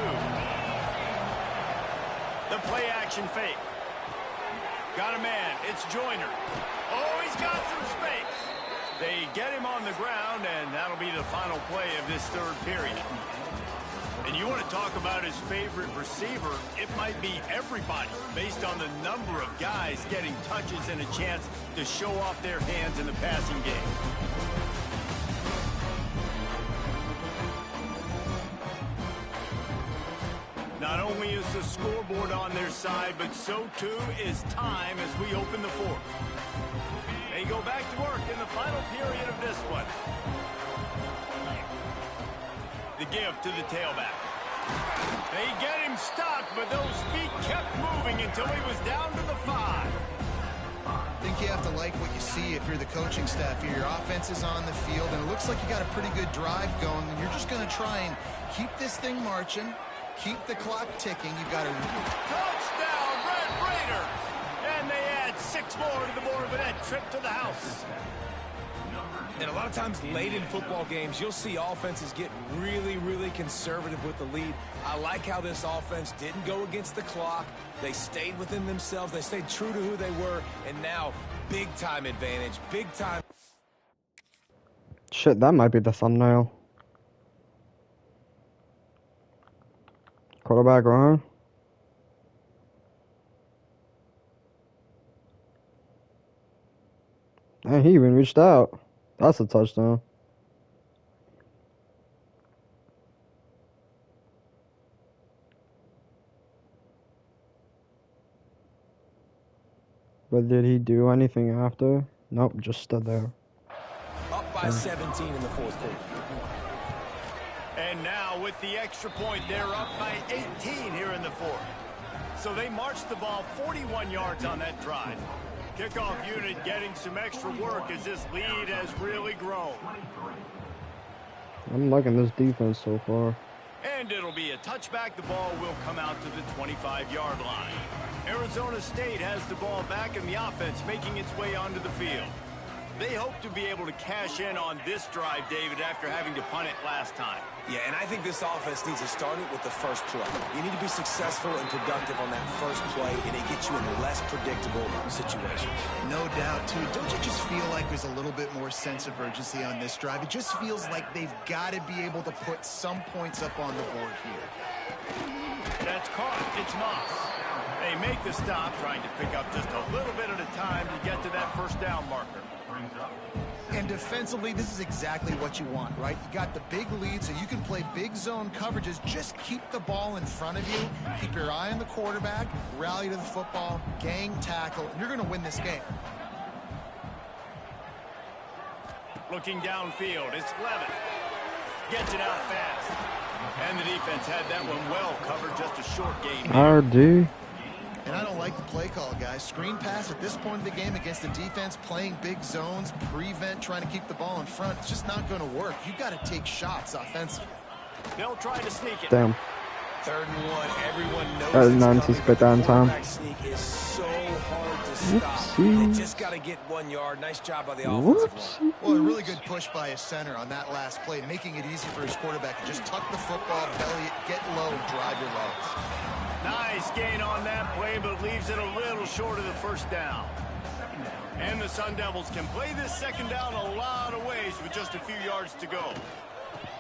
S2: The play action fake. Got a man. It's Joyner. Oh, he's got some space. They get him on the ground, and that'll be the final play of this 3rd period. And you want to talk about his favorite receiver, it might be everybody, based on the number of guys getting touches and a chance to show off their hands in the passing game. Not only is the scoreboard on their side, but so too is time as we open the 4th. They go back to work in the final period of this one. The give to the tailback. They get him stopped, but those feet kept moving until he was down to the 5.
S3: I think you have to like what you see if you're the coaching staff here. Your offense is on the field, and it looks like you got a pretty good drive going, and you're just going to try and keep this thing marching, keep the clock ticking. You've got to...
S2: Touchdown, Red Raider! And they add 6 more to the board with that trip to the house.
S4: And a lot of times late in football games, you'll see offenses get really, really conservative with the lead. I like how this offense didn't go against the clock. They stayed within themselves. They stayed true to who they were. And now, big-time advantage, big-time.
S1: Shit, that might be the thumbnail. Quarterback run. And he even reached out. That's a touchdown. But did he do anything after? Nope, just stood there.
S4: Up by 17 in the 4th quarter.
S2: And now with the extra point, they're up by 18 here in the 4th. So they marched the ball 41 yards on that drive. Kickoff unit getting some extra work as this lead has really grown.
S1: I'm liking this defense so far.
S2: And it'll be a touchback. The ball will come out to the 25-yard line. Arizona State has the ball back and the offense making its way onto the field. They hope to be able to cash in on this drive, David, after having to punt it last time.
S4: Yeah, and I think this offense needs to start it with the first play. You need to be successful and productive on that first play, and it gets you in less predictable situations.
S3: No doubt, too. Don't you just feel like there's a little bit more sense of urgency on this drive? It just feels like they've got to be able to put some points up on the board here.
S2: That's caught. It's Moss. They make the stop, trying to pick up just a little bit at a time to get to that first down marker.
S3: And defensively, this is exactly what you want, right? You got the big lead, so you can play big zone coverages. Just keep the ball in front of you. Keep your eye on the quarterback. Rally to the football. Gang tackle. And you're going to win this game.
S2: Looking downfield, it's Levitt. Gets it out fast. And the defense had that one well covered, just a short gain.
S1: RD.
S3: And I don't like the play call, guys. Screen pass at this point of the game against the defense, playing big zones, prevent, trying to keep the ball in front. It's just not going to work. You've got to take shots offensively.
S2: They'll try to sneak it.
S1: Damn.
S4: 3rd and 1. Everyone knows it's
S1: coming,
S4: but
S1: down time.
S4: quarterback sneak is so hard to stop. They just got to get 1 yard. Nice job by the offensive line.
S3: Well, a really good push by his center on that last play, making it easy for his quarterback to just tuck the football, belly it, get low, and drive your legs.
S2: Nice gain on that play, but leaves it a little short of the first down. And the Sun Devils can play this second down a lot of ways with just a few yards to go.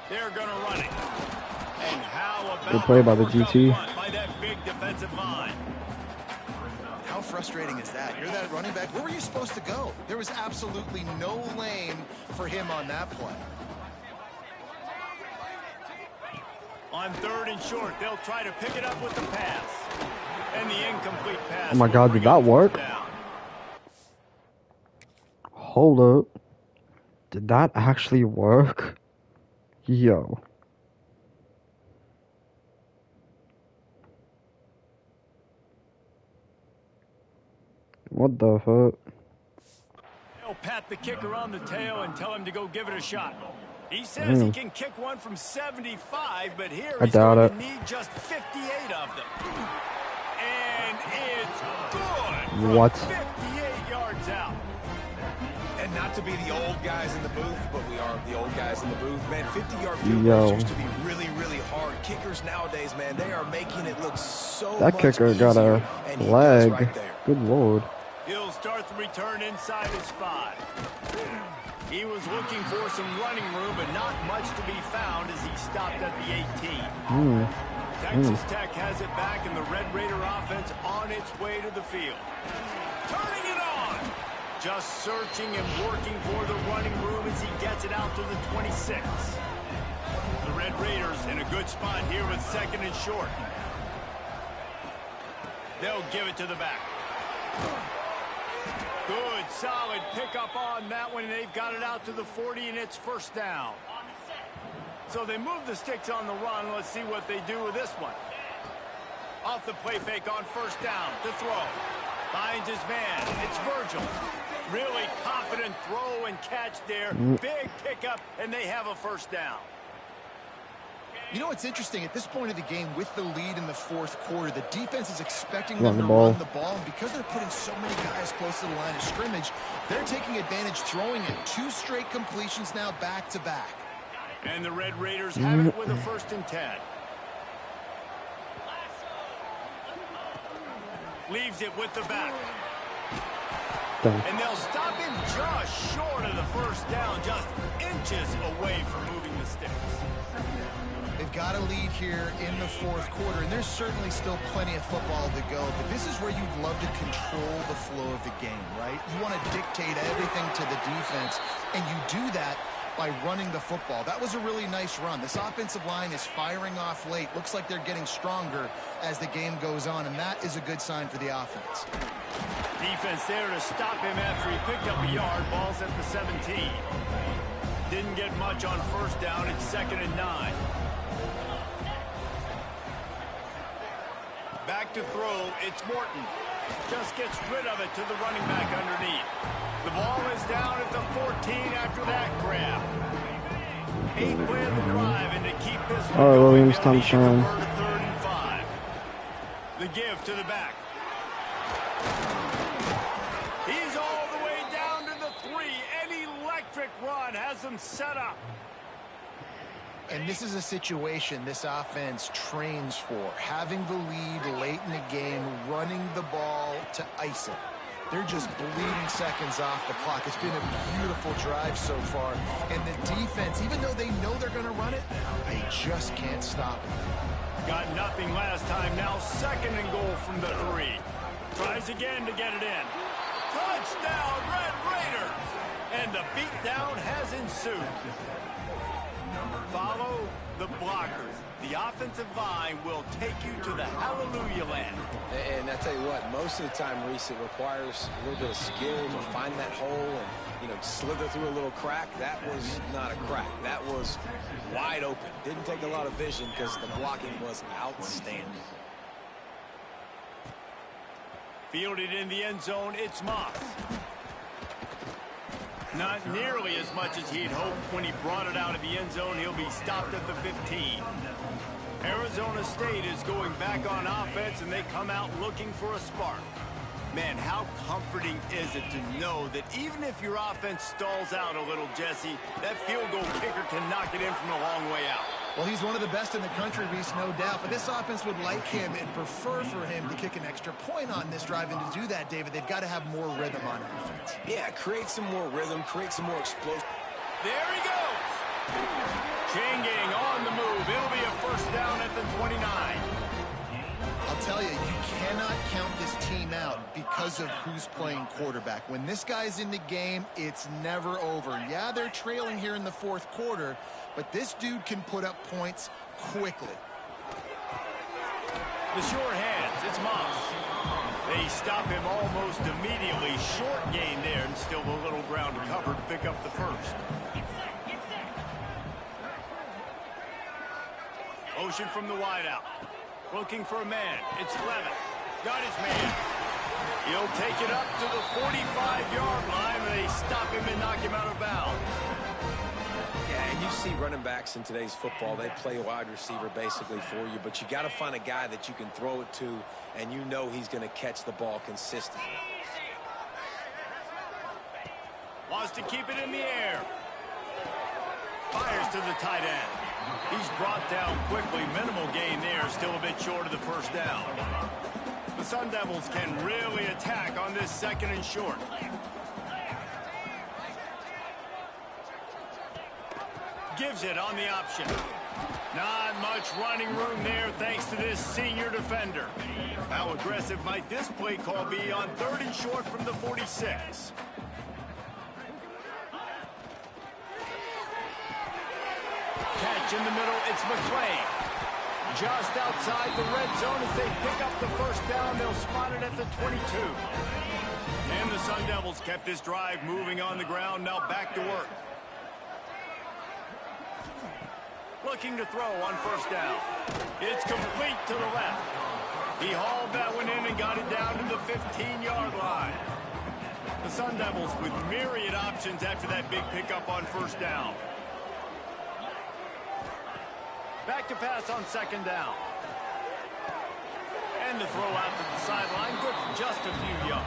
S2: They're going to run it. And how about
S1: good play by the GT.
S2: By that big defensive line.
S3: How frustrating is that? You're that running back. Where were you supposed to go? There was absolutely no lane for him on that play.
S2: On 3rd and short, they'll try to pick it up with the pass. And the incomplete pass.
S1: Oh my God, did that work? Hold up. Did that actually work? Yo. What the fuck?
S2: They'll pat the kicker on the tail and tell him to go give it a shot. He says he can kick one from 75, but here he's going to need just 58 of them. And it's good.
S1: What?
S2: 58 yards out.
S4: And not to be the old guys in the booth, but we are the old guys in the booth. Man, 50-yard field goals used to be really, really hard. Kickers nowadays, man, they are making it look so
S1: that
S4: much
S1: kicker
S4: easier,
S1: got a
S4: and he
S1: leg.
S4: does right there.
S1: Good lord.
S2: He'll start the return inside his 5. He was looking for some running room, but not much to be found as he stopped at the 18. Texas Tech has it back, and the Red Raider offense on its way to the field. Turning it on! Just searching and working for the running room as he gets it out to the 26. The Red Raiders in a good spot here with 2nd and short. They'll give it to the back. Good, solid pickup on that one, and they've got it out to the 40, and it's 1st down. So they move the sticks on the run. Let's see what they do with this one. Off the play fake on 1st down to throw. Finds his man. It's Virgil. Really confident throw and catch there. Big pickup, and they have a 1st down.
S3: You know what's interesting? At this point of the game, with the lead in the 4th quarter, the defense is expecting them to run the ball. And because they're putting so many guys close to the line of scrimmage, they're taking advantage, throwing it. 2 straight completions now back to back.
S2: And the Red Raiders have it with a 1st and 10. Leaves it with the back. And they'll stop him just short of the 1st down, just inches away from moving the sticks.
S3: They've got a lead here in the 4th quarter, and there's certainly still plenty of football to go, but this is where you'd love to control the flow of the game, right? You want to dictate everything to the defense, and you do that by running the football. That was a really nice run. This offensive line is firing off late. Looks like they're getting stronger as the game goes on, and that is a good sign for the offense.
S2: Defense there to stop him after he picked up a yard. Ball's at the 17. Didn't get much on 1st down. It's 2nd and 9. Back to throw, it's Morton. Just gets rid of it to the running back underneath. The ball is down at the 14 after that grab. 8 play of the drive, and to keep this one going,
S1: Williams, time to shine.
S2: 3rd and 5. The give to the back. He's all the way down to the 3. An electric run has him set up.
S3: And this is a situation this offense trains for. Having the lead late in the game, running the ball to ice it. They're just bleeding seconds off the clock. It's been a beautiful drive so far. And the defense, even though they know they're going to run it, they just can't stop it.
S2: Got nothing last time. Now 2nd and goal from the 3. Tries again to get it in. Touchdown, Red Raiders! And the beatdown has ensued. Follow the blockers. The offensive line will take you to the hallelujah land.
S4: And I tell you what, most of the time, Reese, it requires a little bit of skill to find that hole and, you know, slither through a little crack. That was not a crack. That was wide open. Didn't take a lot of vision because the blocking was outstanding.
S2: Fielded in the end zone, it's Moss. Not nearly as much as he'd hoped when he brought it out of the end zone. He'll be stopped at the 15. Arizona State is going back on offense, and they come out looking for a spark. Man, how comforting is it to know that even if your offense stalls out a little, Jesse, that field goal kicker can knock it in from a long way out.
S3: Well, he's one of the best in the country, Reese, no doubt. But this offense would like him and prefer for him to kick an extra point on this drive. And to do that, David, they've got to have more rhythm on offense.
S4: Yeah, create some more rhythm, create some more explosion.
S2: There he goes. Chain gang on the move. It'll be a first down at the 29.
S3: I'll tell you, you cannot count this team out because of who's playing quarterback. When this guy's in the game, it's never over. Yeah, they're trailing here in the fourth quarter, but this dude can put up points quickly.
S2: The short hands, it's Moss. They stop him almost immediately. Short gain there, and still a little ground to cover to pick up the first. Motion from the wideout. Looking for a man. It's Levitt. Got his man. He'll take it up to the 45-yard line, and they stop him and knock him out of bounds.
S4: Yeah, and you see running backs in today's football, they play wide receiver basically for you, but you got to find a guy that you can throw it to, and you know he's going to catch the ball consistently.
S2: Wants to keep it in the air. Fires to the tight end. He's brought down quickly. Minimal gain there. Still a bit short of the first down. The Sun Devils can really attack on this second and short. Gives it on the option. Not much running room there thanks to this senior defender. How aggressive might this play call be on 3rd and short from the 46? Catch in the middle, it's McClain. Just outside the red zone as they pick up the first down. They'll spot it at the 22. And the Sun Devils kept this drive moving on the ground. Now back to work. Looking to throw on first down. It's complete to the left. He hauled that one in and got it down to the 15-yard line. The Sun Devils with myriad options after that big pickup on first down. Back to pass on second down. And the throw out to the sideline. Good for just a few yards.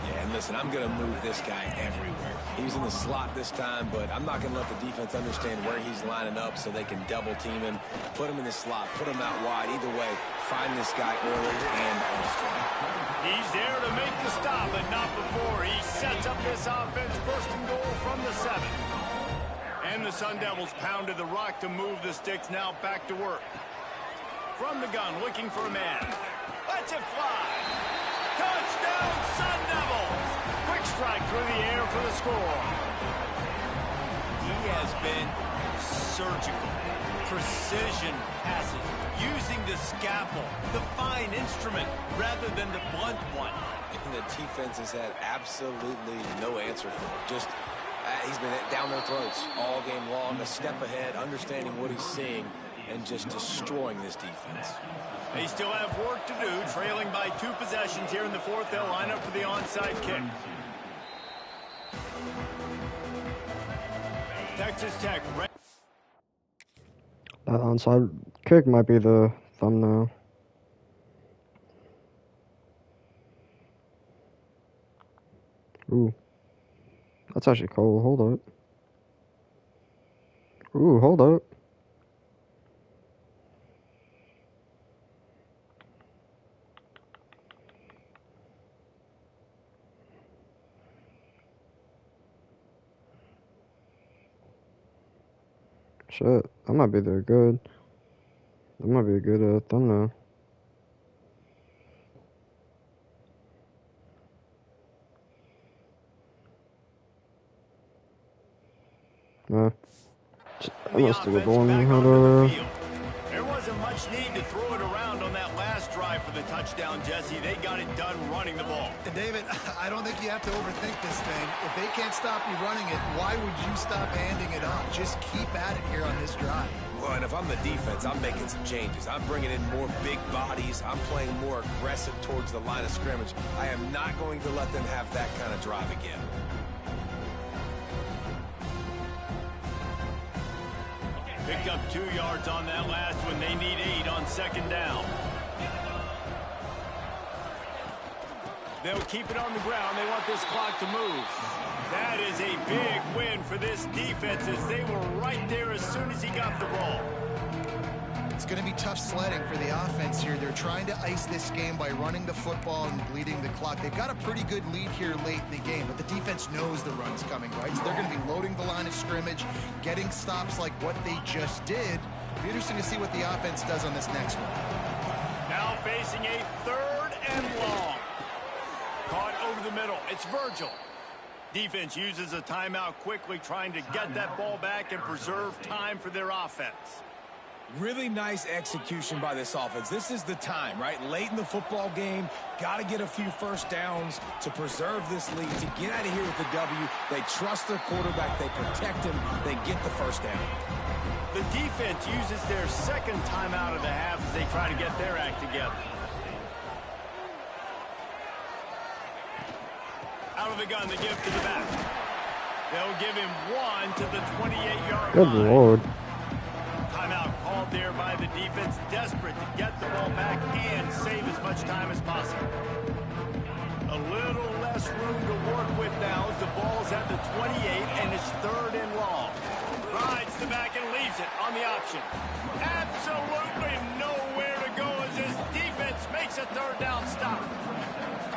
S4: Yeah, and listen, I'm going to move this guy everywhere. He's in the slot this time, but I'm not going to let the defense understand where he's lining up so they can double team him, put him in the slot, put him out wide. Either way, find this guy early and often.
S2: He's there to make the stop, but not before. He sets up this offense first and goal from the 7. And the Sun Devils pounded the rock to move the sticks. Now back to work. From the gun, looking for a man. Lets it fly. Touchdown, Sun Devils! Quick strike through the air for the score. He has been surgical. Precision passes. Using the scalpel, the fine instrument, rather than the blunt one.
S4: And the defense has had absolutely no answer for it. Just he's been down their throats all game long, a step ahead, understanding what he's seeing, and just destroying this defense.
S2: They still have work to do, trailing by 2 possessions here in the 4th. They'll line up for the onside kick. Texas Tech.
S1: That onside kick might be the thumbnail. Ooh. That's actually cool. Hold up. Ooh, hold up. Shit, that might be the good. That might be a good thumbnail. I must have been going how to.
S2: There wasn't much need to throw it around on that last drive for the touchdown, Jesse. They got it done running the ball.
S3: And David, I don't think you have to overthink this thing. If they can't stop you running it, why would you stop handing it off? Just keep at it here on this drive.
S4: Well, and if I'm the defense, I'm making some changes. I'm bringing in more big bodies. I'm playing more aggressive towards the line of scrimmage. I am not going to let them have that kind of drive again.
S2: Picked up 2 yards on that last one. They need 8 on second down. They'll keep it on the ground. They want this clock to move. That is a big win for this defense as they were right there as soon as he got the ball.
S3: It's going to be tough sledding for the offense here. They're trying to ice this game by running the football and bleeding the clock. They've got a pretty good lead here late in the game, but the defense knows the run's coming, right? So they're going to be loading the line of scrimmage, getting stops like what they just did. It'll be interesting to see what the offense does on this next one.
S2: Now facing a 3rd and long. Caught over the middle. It's Virgil. Defense uses a timeout quickly, trying to get that ball back and preserve time for their offense.
S4: Really nice execution by this offense. This is the time, right? Late in the football game, got to get a few first downs to preserve this lead, to get out of here with the W. They trust their quarterback. They protect him. They get the first down.
S2: The defense uses their 2nd timeout of the half as they try to get their act together. Out of the gun, they give to the back. They'll give him 1 to the 28-yard line.
S1: Good Lord.
S2: Timeout called there by the defense, desperate to get the ball back and save as much time as possible. A little less room to work with now as the ball's at the 28 and it's 3rd and long. Rides the back and leaves it on the option. Absolutely nowhere to go as his defense makes a 3rd down stop.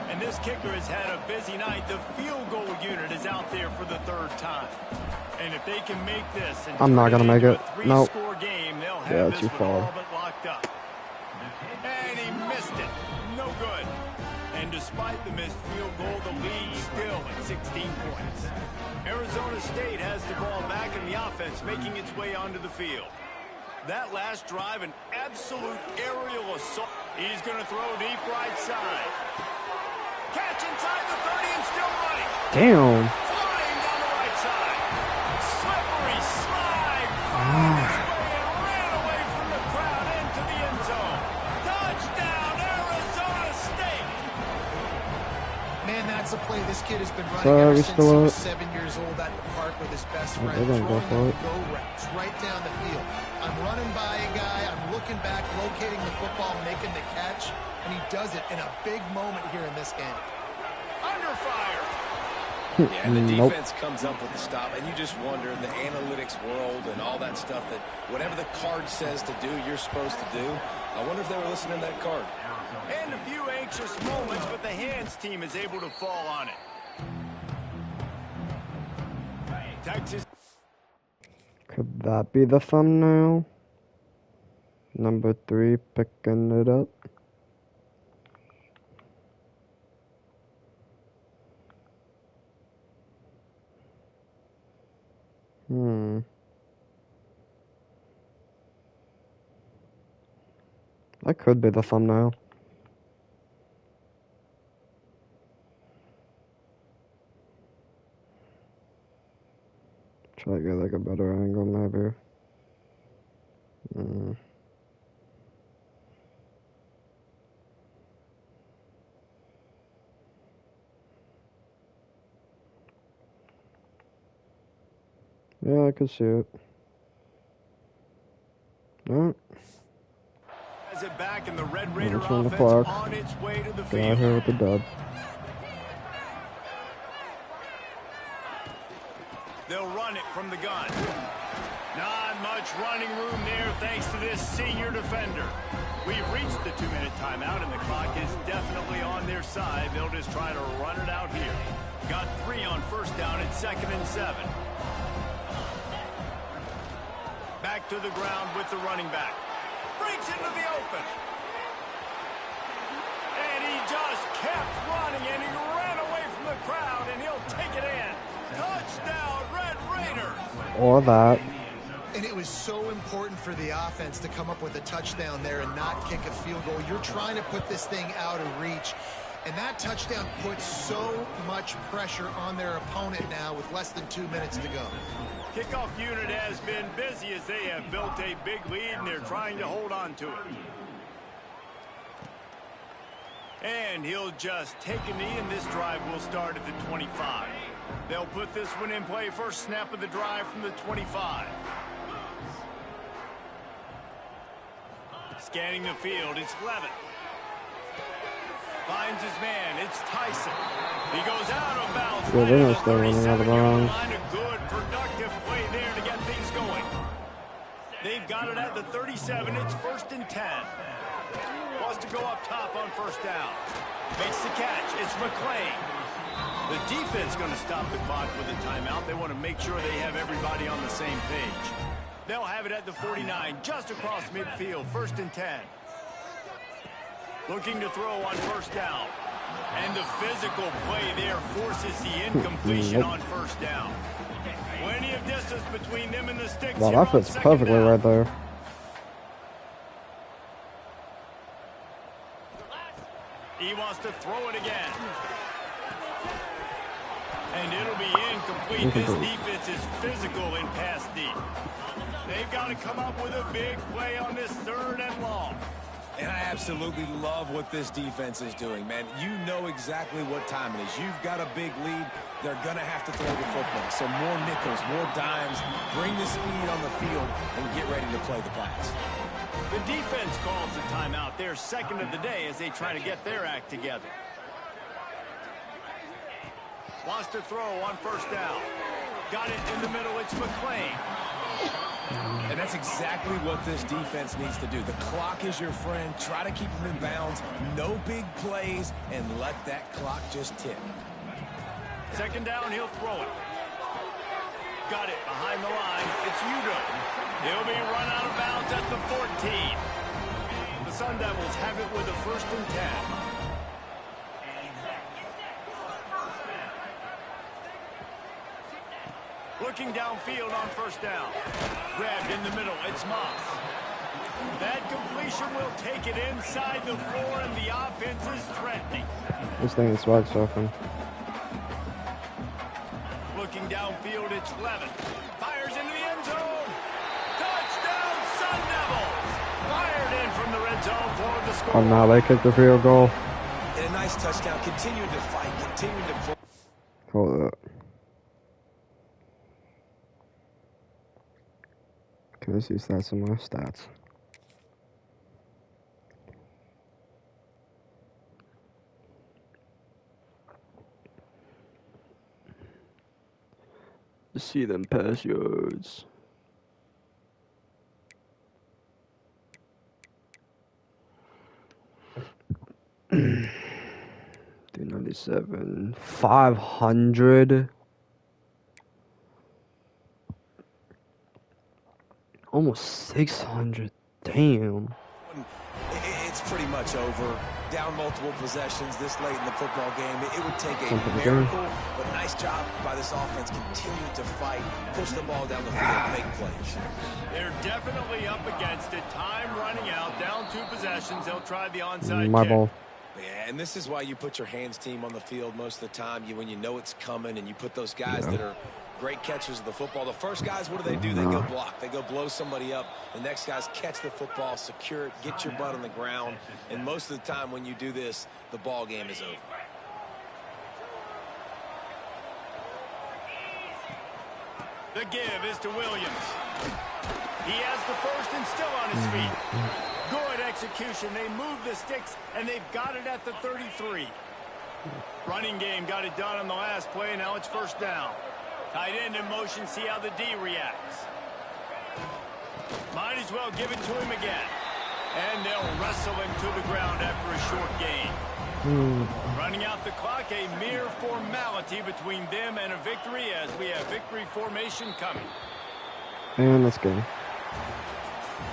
S2: And this kicker has had a busy night. The field goal unit is out there for the 3rd time. And if they can make this and
S1: I'm not gonna make it. Nope.
S2: Game, they'll have
S1: Yeah,
S2: this
S1: too far.
S2: all but locked up. And he missed it. No good. And despite the missed field goal, the lead still at 16 points. Arizona State has the ball back in the offense, making its way onto the field. That last drive, an absolute aerial assault. He's going to throw deep right side. Catch inside the 30 and still running.
S1: Damn.
S2: Flying down the right side. Slippery slide. Found his way and ran away from the crowd into the end zone. Touchdown, Arizona State.
S3: Man, that's a play this kid has been running ever since he was 7 years old at the park with his best friend.
S1: They're gonna go for it.
S3: Go routes right down the field. I'm running by a guy, I'm looking back, locating the football, making the catch, and he does it in a big moment here in this game.
S2: Under fire.
S4: Yeah, and the defense comes up with the stop, and you just wonder, the analytics world and all that stuff, that whatever the card says to do, you're supposed to do. I wonder if they were listening to that card.
S2: And a few anxious moments, but the hands team is able to fall on it. Texas.
S1: Could that be the thumbnail? Number 3 picking it up. That could be the thumbnail. Try to get like a better angle maybe. Yeah, I can see it. Alright.
S2: Has it back and the Red Raider
S1: On the
S2: offense
S1: clock.
S2: on its way to the
S1: Get out
S2: field.
S1: here with the dub.
S2: They'll run it from the gun. Not much running room there thanks to this senior defender. We've reached the 2-minute timeout and the clock is definitely on their side. They'll just try to run it out here. Got 3 on first down at 2nd and 7. Back to the ground with the running back. Breaks into the open. And he just kept running and he ran away from the crowd and he'll take it in. Touchdown, Red Raiders.
S1: Or that.
S3: And it was so important for the offense to come up with a touchdown there and not kick a field goal. You're trying to put this thing out of reach. And that touchdown puts so much pressure on their opponent now with less than 2 minutes to go.
S2: Kickoff unit has been busy as they have built a big lead and they're trying to hold on to it. And he'll just take a knee and this drive will start at the 25. They'll put this one in play. First snap of the drive from the 25. Scanning the field, it's Levitt. Finds his man. It's Tyson. He goes out of bounds.
S1: Yeah, they're not still running out of bounds.
S2: A good, productive play there to get things going. They've got it at the 37. It's 1st and 10. Wants to go up top on 1st down. Makes the catch. It's McClain. The defense going to stop the clock with a timeout. They want to make sure they have everybody on the same page. They'll have it at the 49, just across midfield, 1st and 10. Looking to throw on 1st down. And the physical play there forces the incompletion on 1st down. Plenty of distance between them and the sticks.
S1: Wow, that fits perfectly right there.
S2: He wants to throw it again. And it'll be incomplete. This defense is physical in pass deep. They've got to come up with a big play on this 3rd and long.
S4: And I absolutely love what this defense is doing, man. You know exactly what time it is. You've got a big lead. They're going to have to throw the football. So more nickels, more dimes. Bring the speed on the field and get ready to play the pass.
S2: The defense calls the timeout. Their 2nd of the day as they try to get their act together. Wants to throw on 1st down. Got it in the middle. It's McClain.
S4: And that's exactly what this defense needs to do. The clock is your friend. Try to keep them in bounds. No big plays, and let that clock just tick.
S2: 2nd down, he'll throw it. Got it behind the line. It's Udo. He'll be run out of bounds at the 14. The Sun Devils have it with a 1st and 10. Looking downfield on 1st down. Grabbed in the middle. It's Moss. That completion will take it inside the 4, and the offense is threatening.
S1: This thing is swag surfing.
S2: Looking downfield, it's Levin. Fires into the end zone. Touchdown, Sun Devils. Fired in from the red zone for the score.
S1: Oh, now they kicked the field goal.
S4: And a nice touchdown. Continuing to fight. Continuing to play.
S1: Hold up. Okay, let's use that some more stats. Let's see them pass yards. $397, 500. Almost 600. Damn.
S4: It's pretty much over. Down multiple possessions this late in the football game. It would take a miracle, but nice job by this offense continuing to fight, push the ball down the field, make plays.
S2: They're definitely up against it. Time running out. Down 2 possessions. They'll try the onside
S1: My
S2: kick.
S1: ball.
S4: Yeah, and this is why you put your hands team on the field most of the time. When you know it's coming, and you put those guys that are great catchers of the football. The first guys, what do? They go block. They go blow somebody up. The next guys catch the football, secure it, get your butt on the ground. And most of the time when you do this, the ball game is over.
S2: The give is to Williams. He has the 1st and still on his feet. Good execution. They move the sticks, and they've got it at the 33. Running game got it done on the last play. Now it's 1st down. Tight end in motion, see how the D reacts. Might as well give it to him again. And they'll wrestle him to the ground after a short gain. Running out the clock, a mere formality between them and a victory as we have victory formation coming.
S1: And let's go.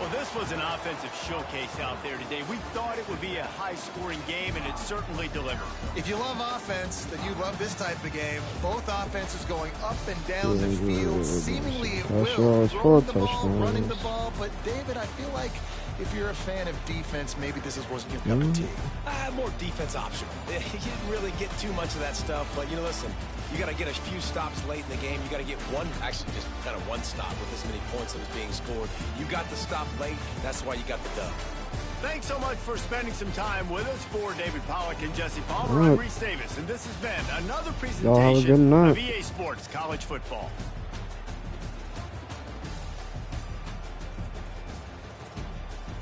S2: Well, this was an offensive showcase out there today. We thought it would be a high-scoring game, and it certainly delivered.
S3: If you love offense, then you love this type of game. Both offenses going up and down the field, seemingly at will, throwing the ball, running the ball. But, David, I feel like if you're a fan of defense, maybe this wasn't your cup of tea.
S4: More defense optional. You didn't really get too much of that stuff, but, listen, you got to get a few stops late in the game. You got to get actually just kind of one stop with as many points that was being scored. You got the stop late. That's why you got the dub.
S2: Thanks so much for spending some time with us. For David Pollack and Jesse Palmer, I'm Reese Davis, and this has been another presentation of EA Sports College Football.